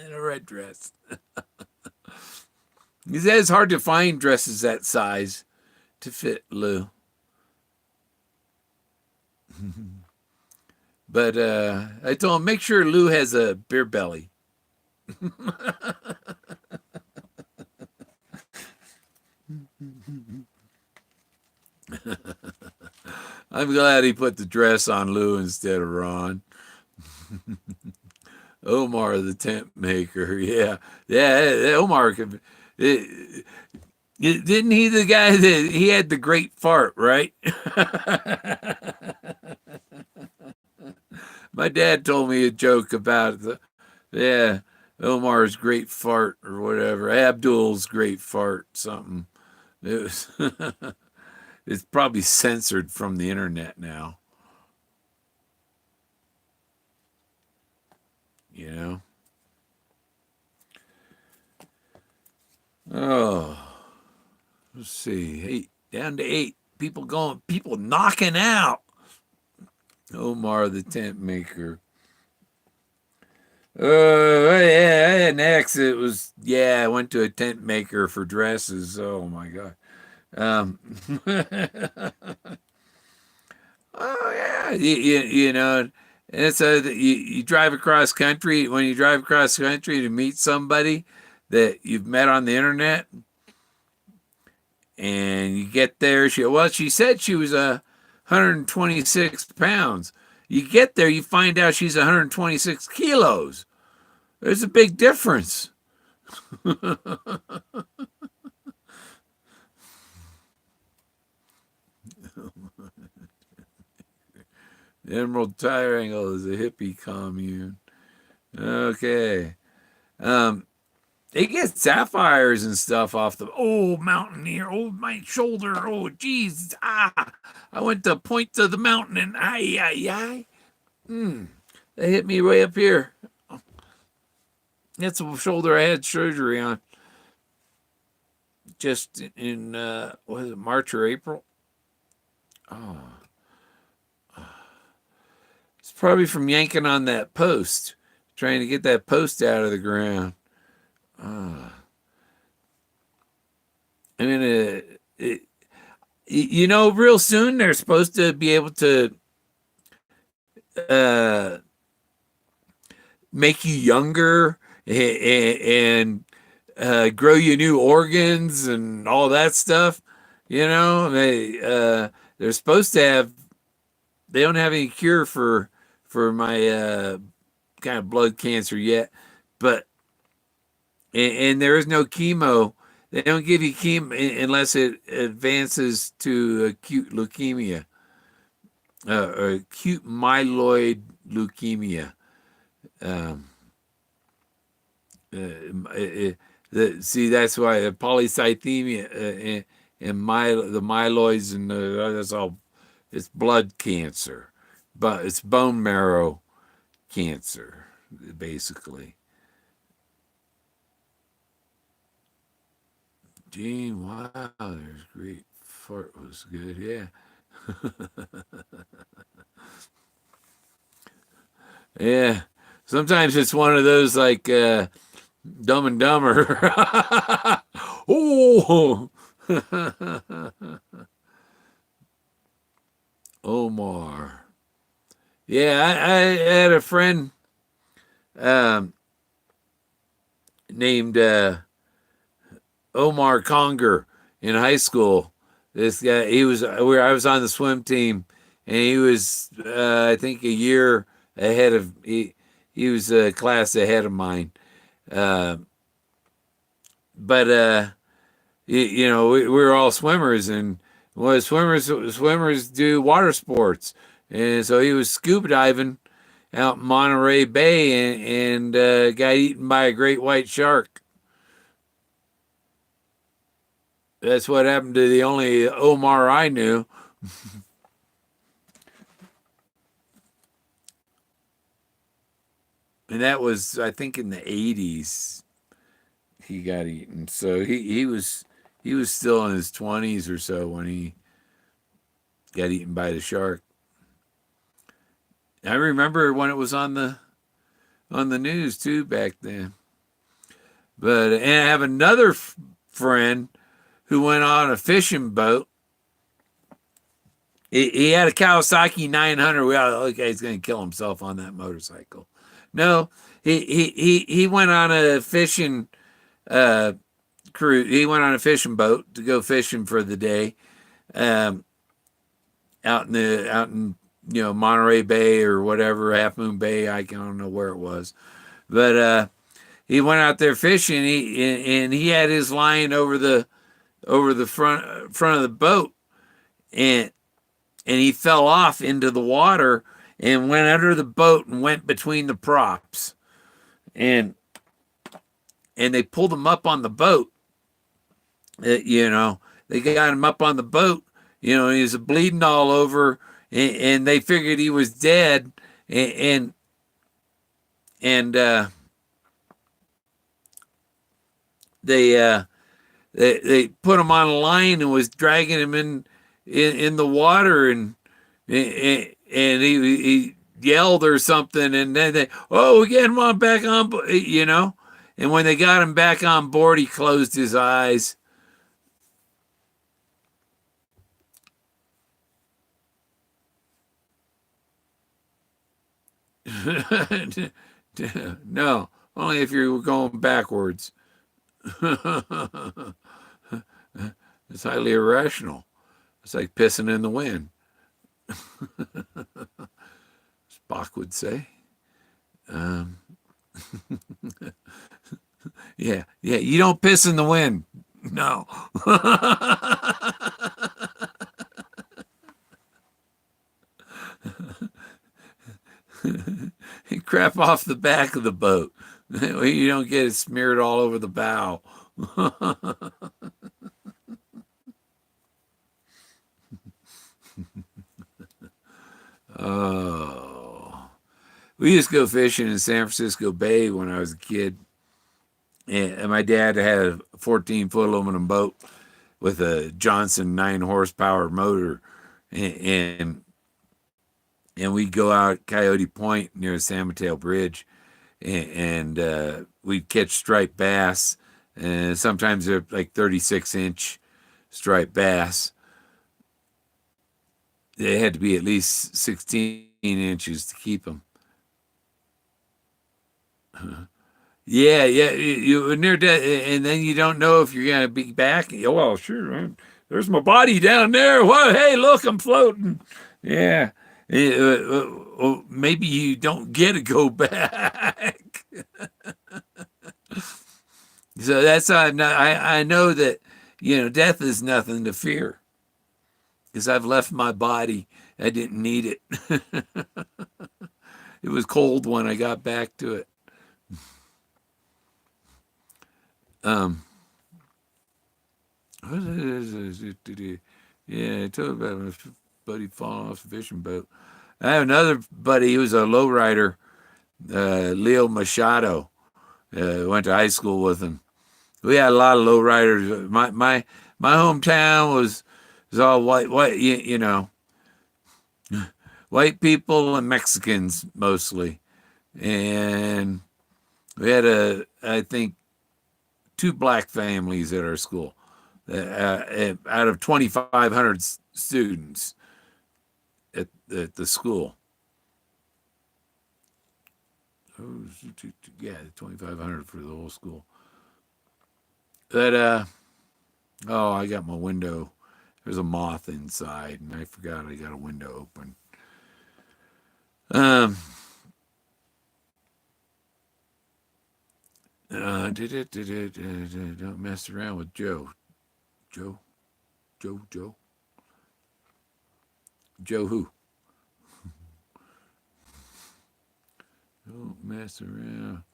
In a red dress. He said it's hard to find dresses that size to fit Lou. But I told him, make sure Lou has a beer belly. I'm glad he put the dress on Lou instead of Ron. Omar the tent maker. Yeah. Omar could. Didn't he the guy that he had the great fart, right? My dad told me a joke about Omar's great fart or whatever. Abdul's great fart, something. It was it's probably censored from the internet now. Oh, let's see. Down to 8. People knocking out. Omar the tent maker. Yeah, I had an ex. It was, I went to a tent maker for dresses. Oh my God. Oh yeah, and so you drive across country. When you drive across country to meet somebody that you've met on the internet, and you get there, she said she was 126 pounds. You get there, you find out she's 126 kilos. There's a big difference. The Emerald Triangle is a hippie commune. Okay. They get sapphires and stuff off the mountain here. Oh, my shoulder. Oh, geez. I went to point to the mountain and They hit me way up here. That's the shoulder I had surgery on. Just in was it March or April? Oh. It's probably from yanking on that post, trying to get that post out of the ground. I mean, real soon they're supposed to be able to make you younger and grow you new organs and all that stuff. They're supposed to have. They don't have any cure for my kind of blood cancer yet, but and there is no chemo They don't give you chemo unless it advances to acute leukemia, or acute myeloid leukemia. Um, See, that's why polycythemia and the myeloids and that's all. It's blood cancer, but it's bone marrow cancer, basically. Gene, wow, there's great. Fart was good, yeah. Yeah. Sometimes it's one of those like Dumb and Dumber. Oh, Omar. Yeah, I had a friend um, named Omar Conger in high school. This guy, he was where I was on the swim team, and he was, I think, a year ahead of he was a class ahead of mine. Uh, but we were all swimmers, and well, swimmers do water sports, and so he was scuba diving out in Monterey Bay, and got eaten by a great white shark. That's what happened to the only Omar I knew. And that was, I think, in the 80s he got eaten. So he was still in his 20s or so when he got eaten by the shark. I remember when it was on the news too back then. But and I have another friend who went on a fishing boat. He had a Kawasaki 900. Okay, he's going to kill himself on that motorcycle. No, he went on a fishing cruise. He went on a fishing boat to go fishing for the day, um, out in Monterey Bay or whatever, Half Moon Bay. I don't know where it was, but he went out there fishing. He had his line over the front of the boat, and he fell off into the water and went under the boat and went between the props, and they pulled him up on the boat. They got him up on the boat. He was bleeding all over, and they figured he was dead, and they put him on a line and was dragging him in the water, and he yelled or something, and then we get him on back on, and when they got him back on board, he closed his eyes. No, only if you're going backwards. It's highly irrational. It's like pissing in the wind. Spock would say. Yeah, you don't piss in the wind. No. Crap off the back of the boat. You don't get it smeared all over the bow. Oh. We used to go fishing in San Francisco Bay when I was a kid. And my dad had a 14-foot aluminum boat with a Johnson 9 horsepower motor. And we'd go out Coyote Point near the San Mateo Bridge, and we'd catch striped bass. And sometimes they're like 36-inch striped bass. They had to be at least 16 inches to keep them. Yeah, you're near death, and then you don't know if you're gonna be back. Well, sure, there's my body down there. Well, hey, look, I'm floating. Yeah, maybe you don't get to go back. So that's how I know that, death is nothing to fear because I've left my body. I didn't need it. It was cold when I got back to it. Um, yeah, I told about my buddy falling off the fishing boat. I have another buddy. He was a lowrider, Leo Machado. Went to high school with him. We had a lot of lowriders. My hometown was all white, white people and Mexicans mostly, and we had I think, two black families at our school, out of 2,500 students at the school. Oh, yeah, 2,500 for the whole school. But I got my window. There's a moth inside, and I forgot I got a window open. Don't mess around with Joe. Joe who? Don't mess around.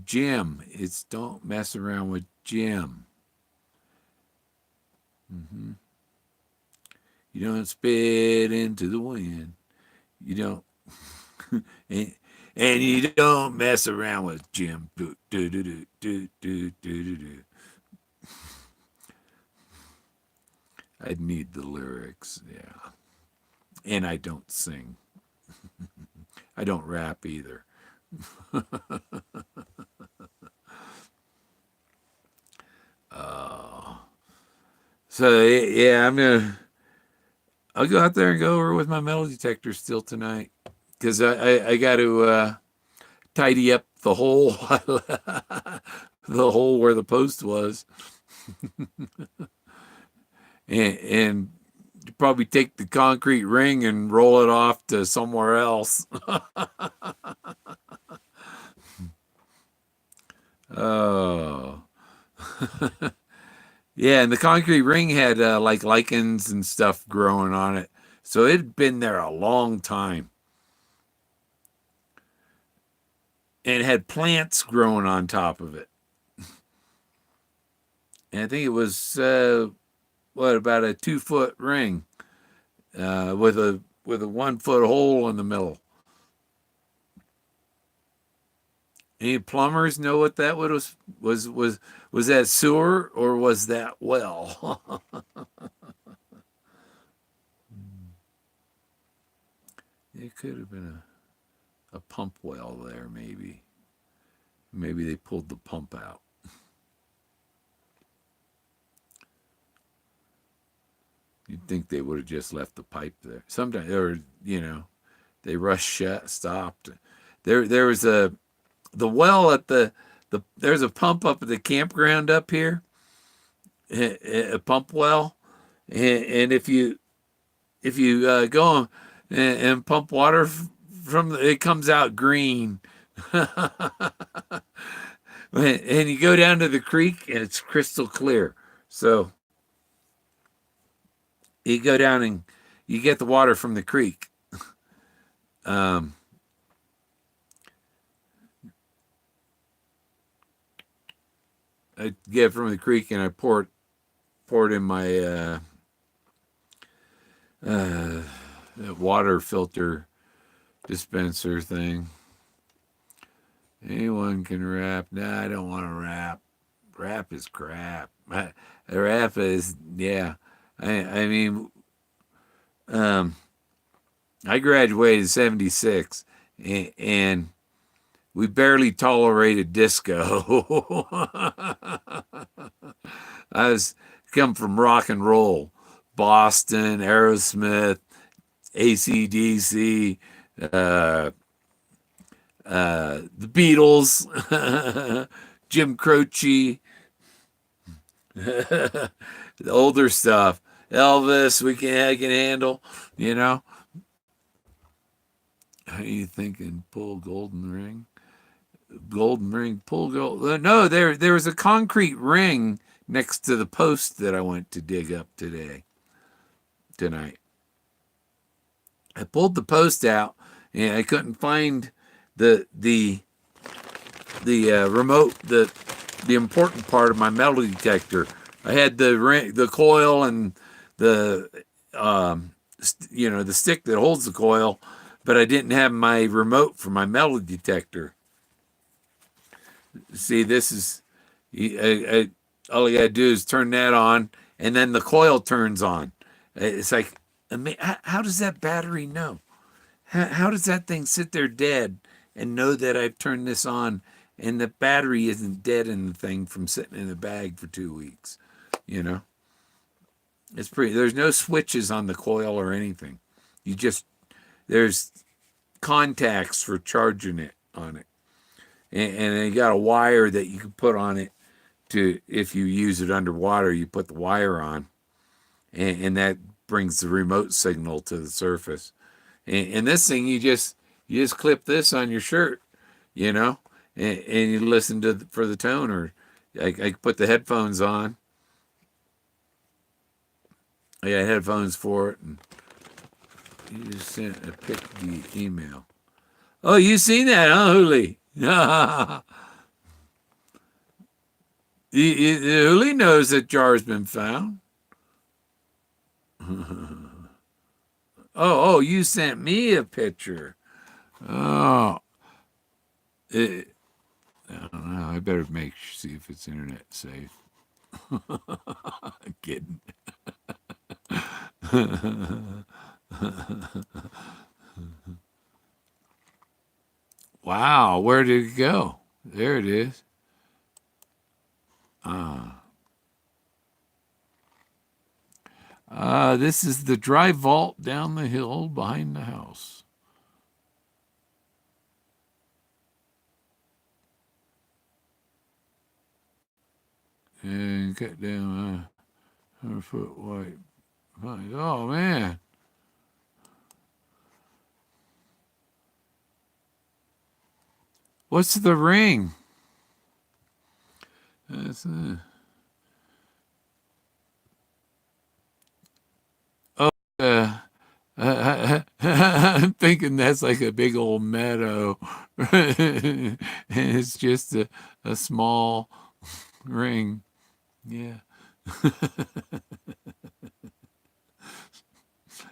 Jim. It's don't mess around with Jim. Mm-hmm. You don't spit into the wind. You don't. and you don't mess around with Jim. I'd need the lyrics, yeah. And I don't sing. I don't rap either. So yeah, I'll go out there and go over with my metal detector still tonight because I got to tidy up the hole, the hole where the post was, and probably take the concrete ring and roll it off to somewhere else. Oh. Yeah, and the concrete ring had like lichens and stuff growing on it. So it had been there a long time. And it had plants growing on top of it. And I think it was about a 2-foot ring with a 1-foot hole in the middle. Any plumbers know what that was that sewer or was that well? It could have been a pump well there, maybe. Maybe they pulled the pump out. You'd think they would have just left the pipe there. Sometimes, or they rushed stopped. There was the well at there's a pump up at the campground up here, a pump well, and if you go and pump water from it comes out green. And you go down to the creek and it's crystal clear. So you go down and you get the water from the creek. I get it from the creek and I pour it in my water filter dispenser thing. Anyone can rap. Nah, I don't want to rap. Rap is crap. Rap is, yeah. I mean, I graduated in 76 and we barely tolerated disco. I was come from rock and roll. Boston, Aerosmith, AC/DC, the Beatles, Jim Croce, the older stuff. Elvis, I can handle, How you thinking? Pull golden ring? golden ring, pull gold. No, there was a concrete ring next to the post that I went to dig up tonight. I pulled the post out and I couldn't find the remote, the important part of my metal detector. I had the ring, the coil, and the the stick that holds the coil, but I didn't have my remote for my metal detector. See, this is all you gotta do is turn that on, and then the coil turns on. It's like, how does that battery know? How does that thing sit there dead and know that I've turned this on, and the battery isn't dead in the thing from sitting in the bag for 2 weeks? You know, it's pretty. There's no switches on the coil or anything. There's contacts for charging it on it, and you got a wire that you can put on it to, if you use it underwater, you put the wire on, and that brings the remote signal to the surface. And this thing, you just clip this on your shirt, and you listen for the tone, or I put the headphones on. I got headphones for it, and you just sent the email. Oh, you seen that, huh, Huli? Huli knows that jar's been found. Oh, you sent me a picture. Oh, I don't know. I better see if it's internet safe. I'm kidding. Wow, where did it go? There it is. This is the dry vault down the hill behind the house. And cut down 100-foot wide. Oh, man. What's the ring? That's I'm thinking that's like a big old meadow. And it's just a small ring. Yeah.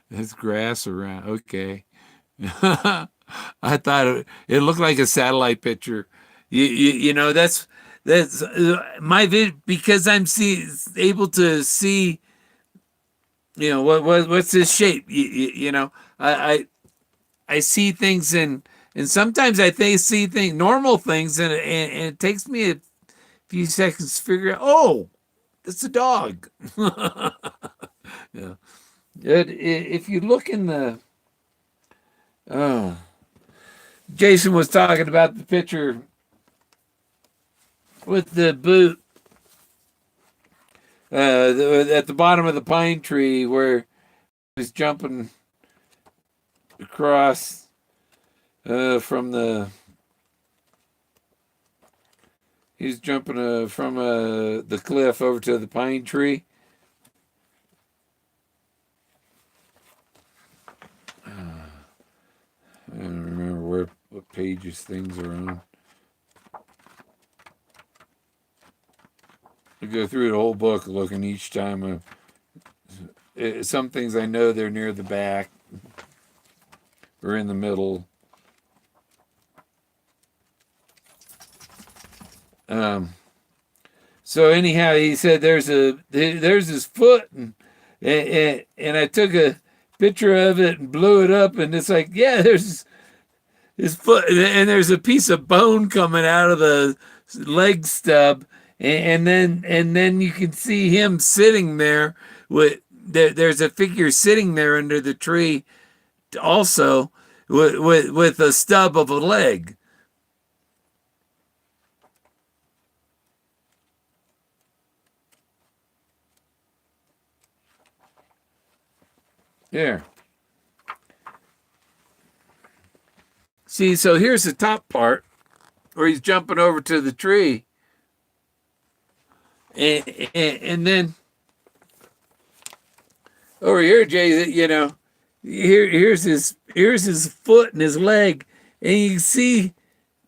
There's grass around. Okay. I thought it looked like a satellite picture. That's my because I'm able to see. What's this shape? I see things, and sometimes see things, normal things, and it takes me a few seconds to figure out. Oh, it's a dog. Yeah. If you look in the, oh, Jason was talking about the picture with the boot at the bottom of the pine tree where he's jumping across from the cliff over to the pine tree. I don't remember what pages things are on. I go through the whole book looking each time. Some things I know they're near the back or in the middle. So anyhow, he said there's his foot, and I took a picture of it and blew it up, and it's like, yeah, there's his foot, and there's a piece of bone coming out of the leg stub, and then you can see him sitting there there's a figure sitting there under the tree, also with a stub of a leg. There. See, so here's the top part. or he's jumping over to the tree. And then over here, Jay, here's his foot and his leg, and you can see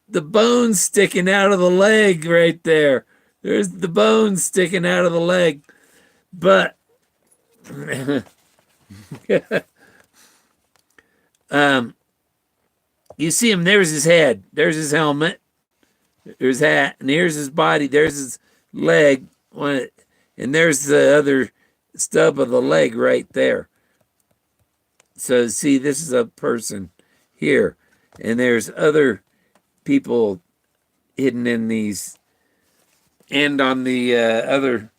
the bones sticking out of the leg right there. There's the bones sticking out of the leg. But you see him, there's his head, there's his helmet, there's his hat, and here's his body, there's his leg, and there's the other stub of the leg right there. So see, this is a person here, and there's other people hidden in these, and on the other,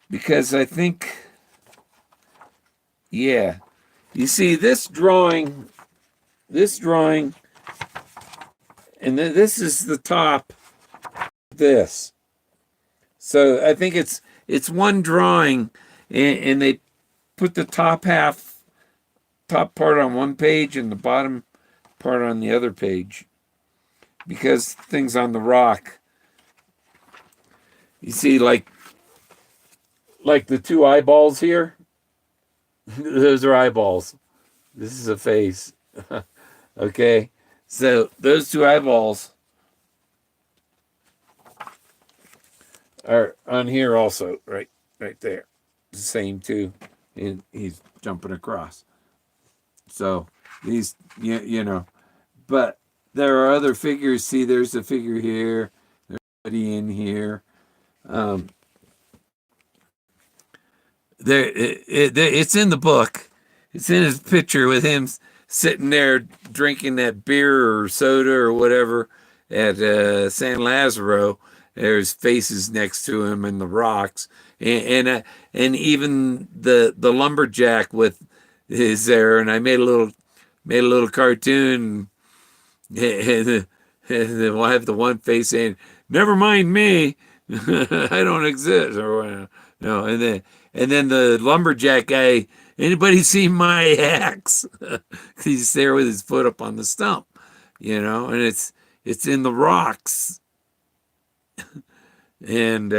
because I think, yeah, you see this drawing, and this is the top, this. So I think it's one drawing, and they put the top part on one page and the bottom part on the other page, because things on the rock, you see, like the two eyeballs here, those are eyeballs. This is a face. Okay, so those two eyeballs are on here also, right there. The same two, and he's jumping across. So these, but there are other figures. See, there's a figure here. There's somebody in here. It's in the book. It's in his picture with him sitting there drinking that beer or soda or whatever at San Lazaro. There's faces next to him in the rocks, and even the lumberjack with is there. And I made a little cartoon, and we'll have the one face saying, "Never mind me, I don't exist," or no, and then the lumberjack guy. Anybody seen my axe? He's there with his foot up on the stump, and it's in the rocks. And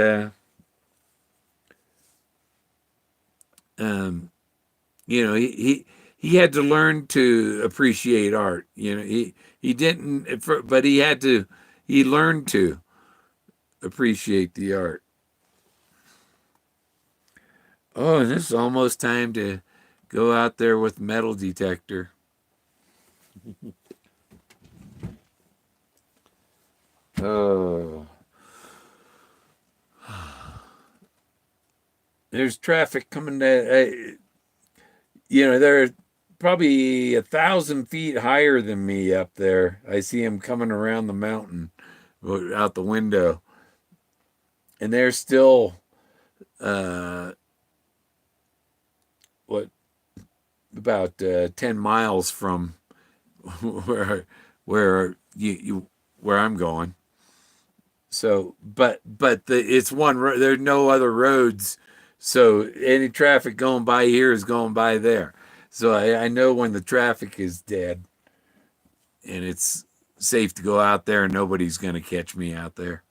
he had to learn to appreciate art. He didn't, but he learned to appreciate the art. Oh, and it's almost time to go out there with metal detector. Oh. There's traffic coming to, they're probably 1,000 feet higher than me up there. I see them coming around the mountain out the window. And they're still, about 10 miles from where I'm going. So, but it's one road. There's no other roads. So any traffic going by here is going by there. So I know when the traffic is dead and it's safe to go out there and nobody's going to catch me out there.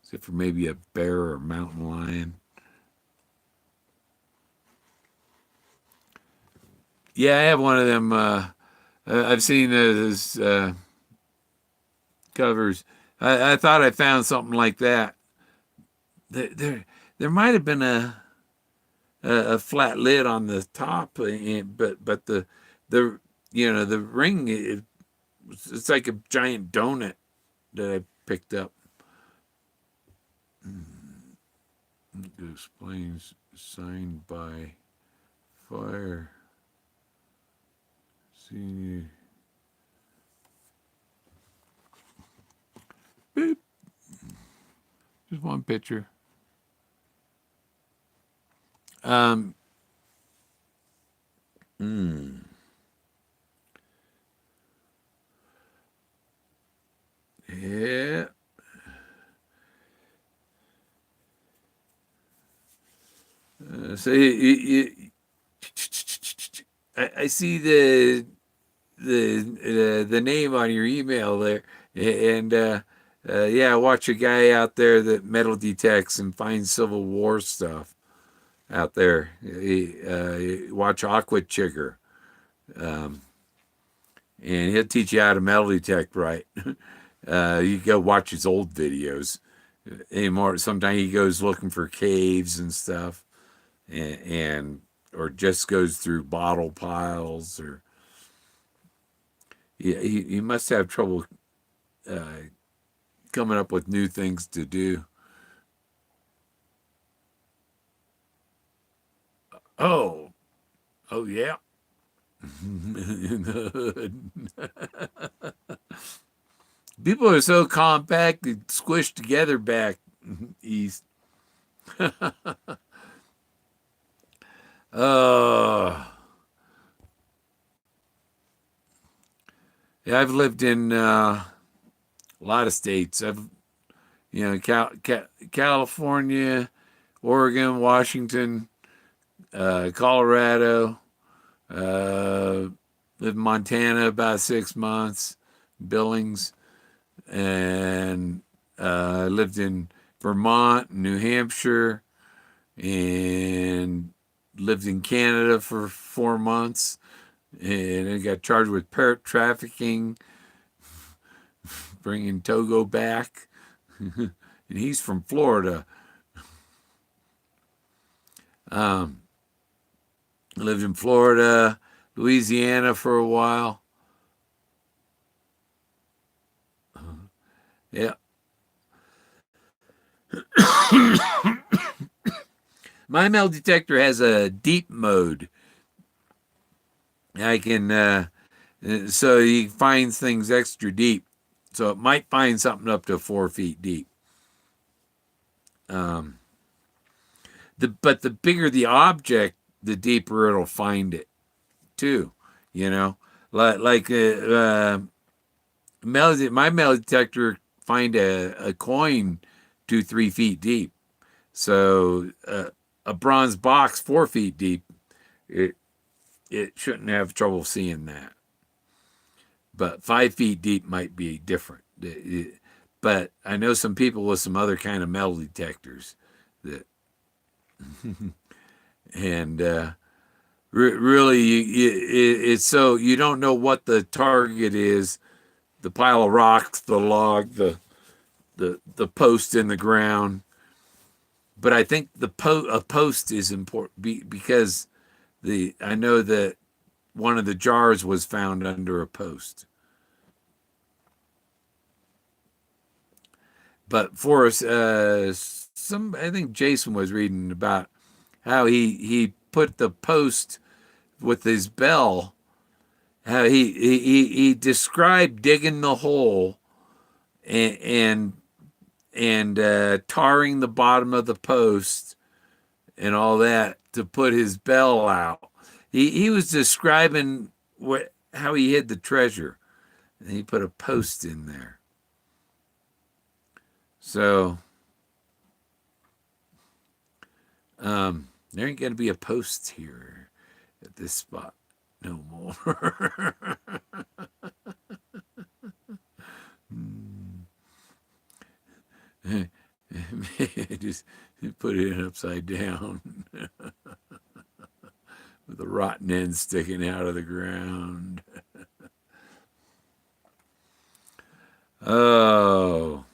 Except for maybe a bear or a mountain lion. Yeah, I have one of them. I've seen those covers. I thought I found something like that. There might have been a flat lid on the top, but the the ring, it's like a giant donut that I picked up. It explains signed by fire. See. Boop. Just one picture. Yeah. So I see the name on your email there, and yeah, watch a guy out there that metal detects and finds Civil War stuff out there. Watch Aqua Chigger, and he'll teach you how to metal detect right. You go watch his old videos. Anymore, sometimes he goes looking for caves and stuff, and or just goes through bottle piles, or he must have trouble coming up with new things to do. Oh, oh yeah. In the hood. People are so compact and squished together back east. Oh, yeah, I've lived in a lot of states. California, Oregon, Washington, Colorado, lived in Montana about 6 months, Billings, and lived in Vermont, New Hampshire, and lived in Canada for 4 months, and I got charged with parrot trafficking, bringing Togo back, and he's from Florida. I lived in Florida, Louisiana for a while. Yeah. My metal detector has a deep mode. I can, so he finds things extra deep. So it might find something up to 4 feet deep. But the bigger the object, the deeper it'll find it too. You know, my metal detector find a coin 2-3 feet deep. So a bronze box 4 feet deep, it it shouldn't have trouble seeing that. But 5 feet deep might be different. But I know some people with some other kind of metal detectors that, and really, it's so you don't know what the target is. The pile of rocks, the log, the post in the ground. But I think a post is important because I know that one of the jars was found under a post. But Forrest, I think Jason was reading about how he put the post with his bell. How he described digging the hole and tarring the bottom of the post and all that to put his bell out. He was describing how he hid the treasure, and he put a post in there. So there ain't gonna be a post here at this spot no more. Just put it upside down with a rotten end sticking out of the ground. Oh,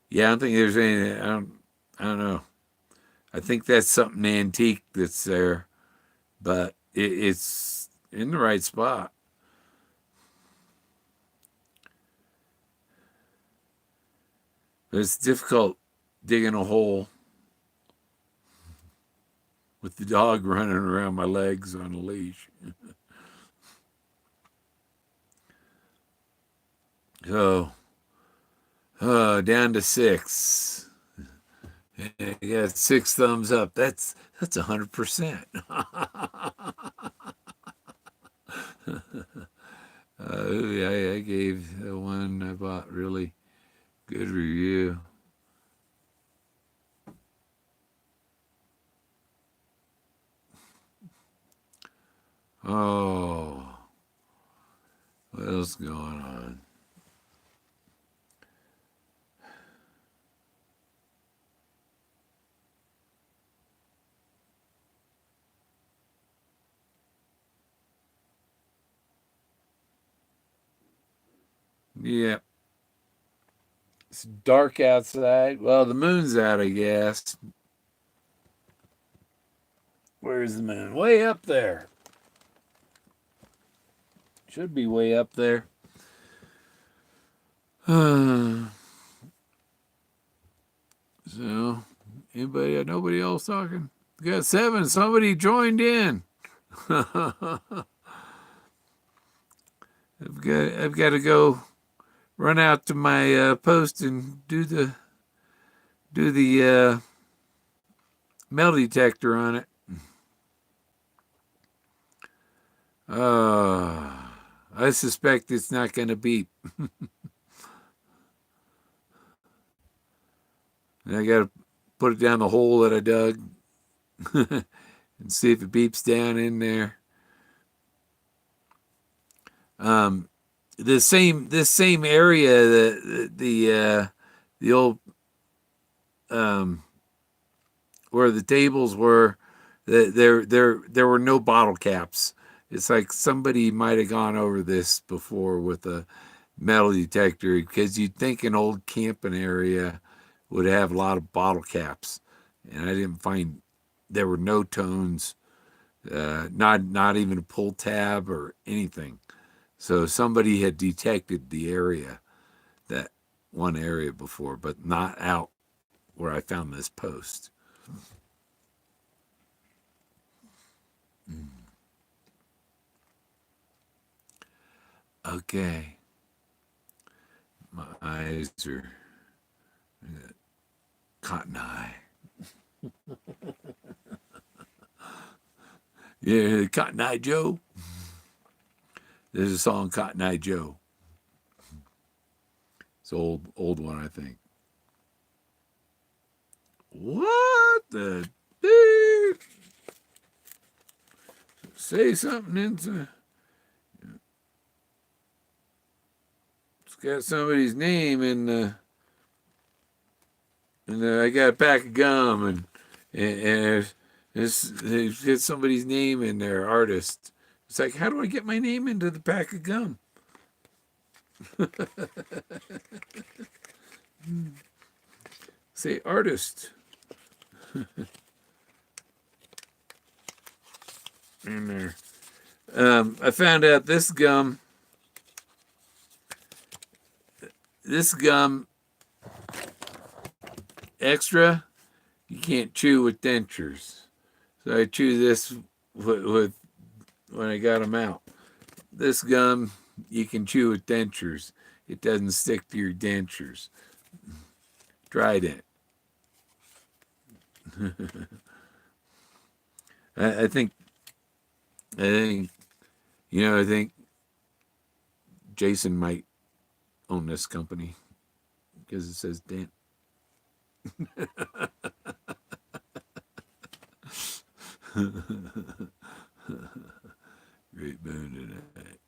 yeah. I don't think there's anything. I don't know. I think that's something antique that's there, but it's in the right spot. But it's difficult digging a hole with the dog running around my legs on a leash. So, down to 6. I got 6 thumbs up. That's 100%. I gave the one I bought really good review. Oh, what else going on? Yeah. It's dark outside. Well, the moon's out, I guess. Where's the moon? Way up there. Should be way up there. So, nobody else talking? We got 7. Somebody joined in. I've got to go run out to my post and do the metal detector on it. I suspect it's not going to beep. And I got to put it down the hole that I dug and see if it beeps down in there. This same area, the old where the tables were, there were no bottle caps. It's like somebody might have gone over this before with a metal detector, because you'd think an old camping area would have a lot of bottle caps, and I didn't find there were no tones, not even a pull tab or anything. So somebody had detected the area, that one area before, but not out where I found this post. Okay. My eyes are cotton eye. Yeah, Cotton Eye Joe. There's a song, Cotton Eye Joe. It's an old one, I think. What the dude? Say something into. It's got somebody's name in the. And I got a pack of gum, and there's got somebody's name in there, artist. It's like, how do I get my name into the pack of gum? Say artist. In there. I found out this gum extra, you can't chew with dentures. So I chew this with when I got them out. This gum you can chew with dentures. It doesn't stick to your dentures. Tried it. I think I think Jason might own this company because it says dent. Great moon tonight.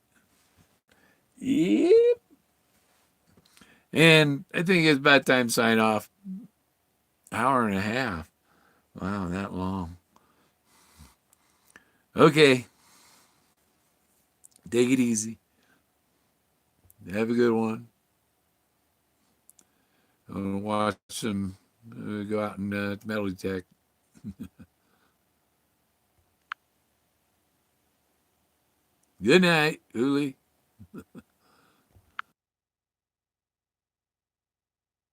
Yep. And I think it's about time to sign off. Hour and a half. Wow, that long. Okay. Take it easy. Have a good one. I'm going to watch some, go out and metal detect. Good night, Uli.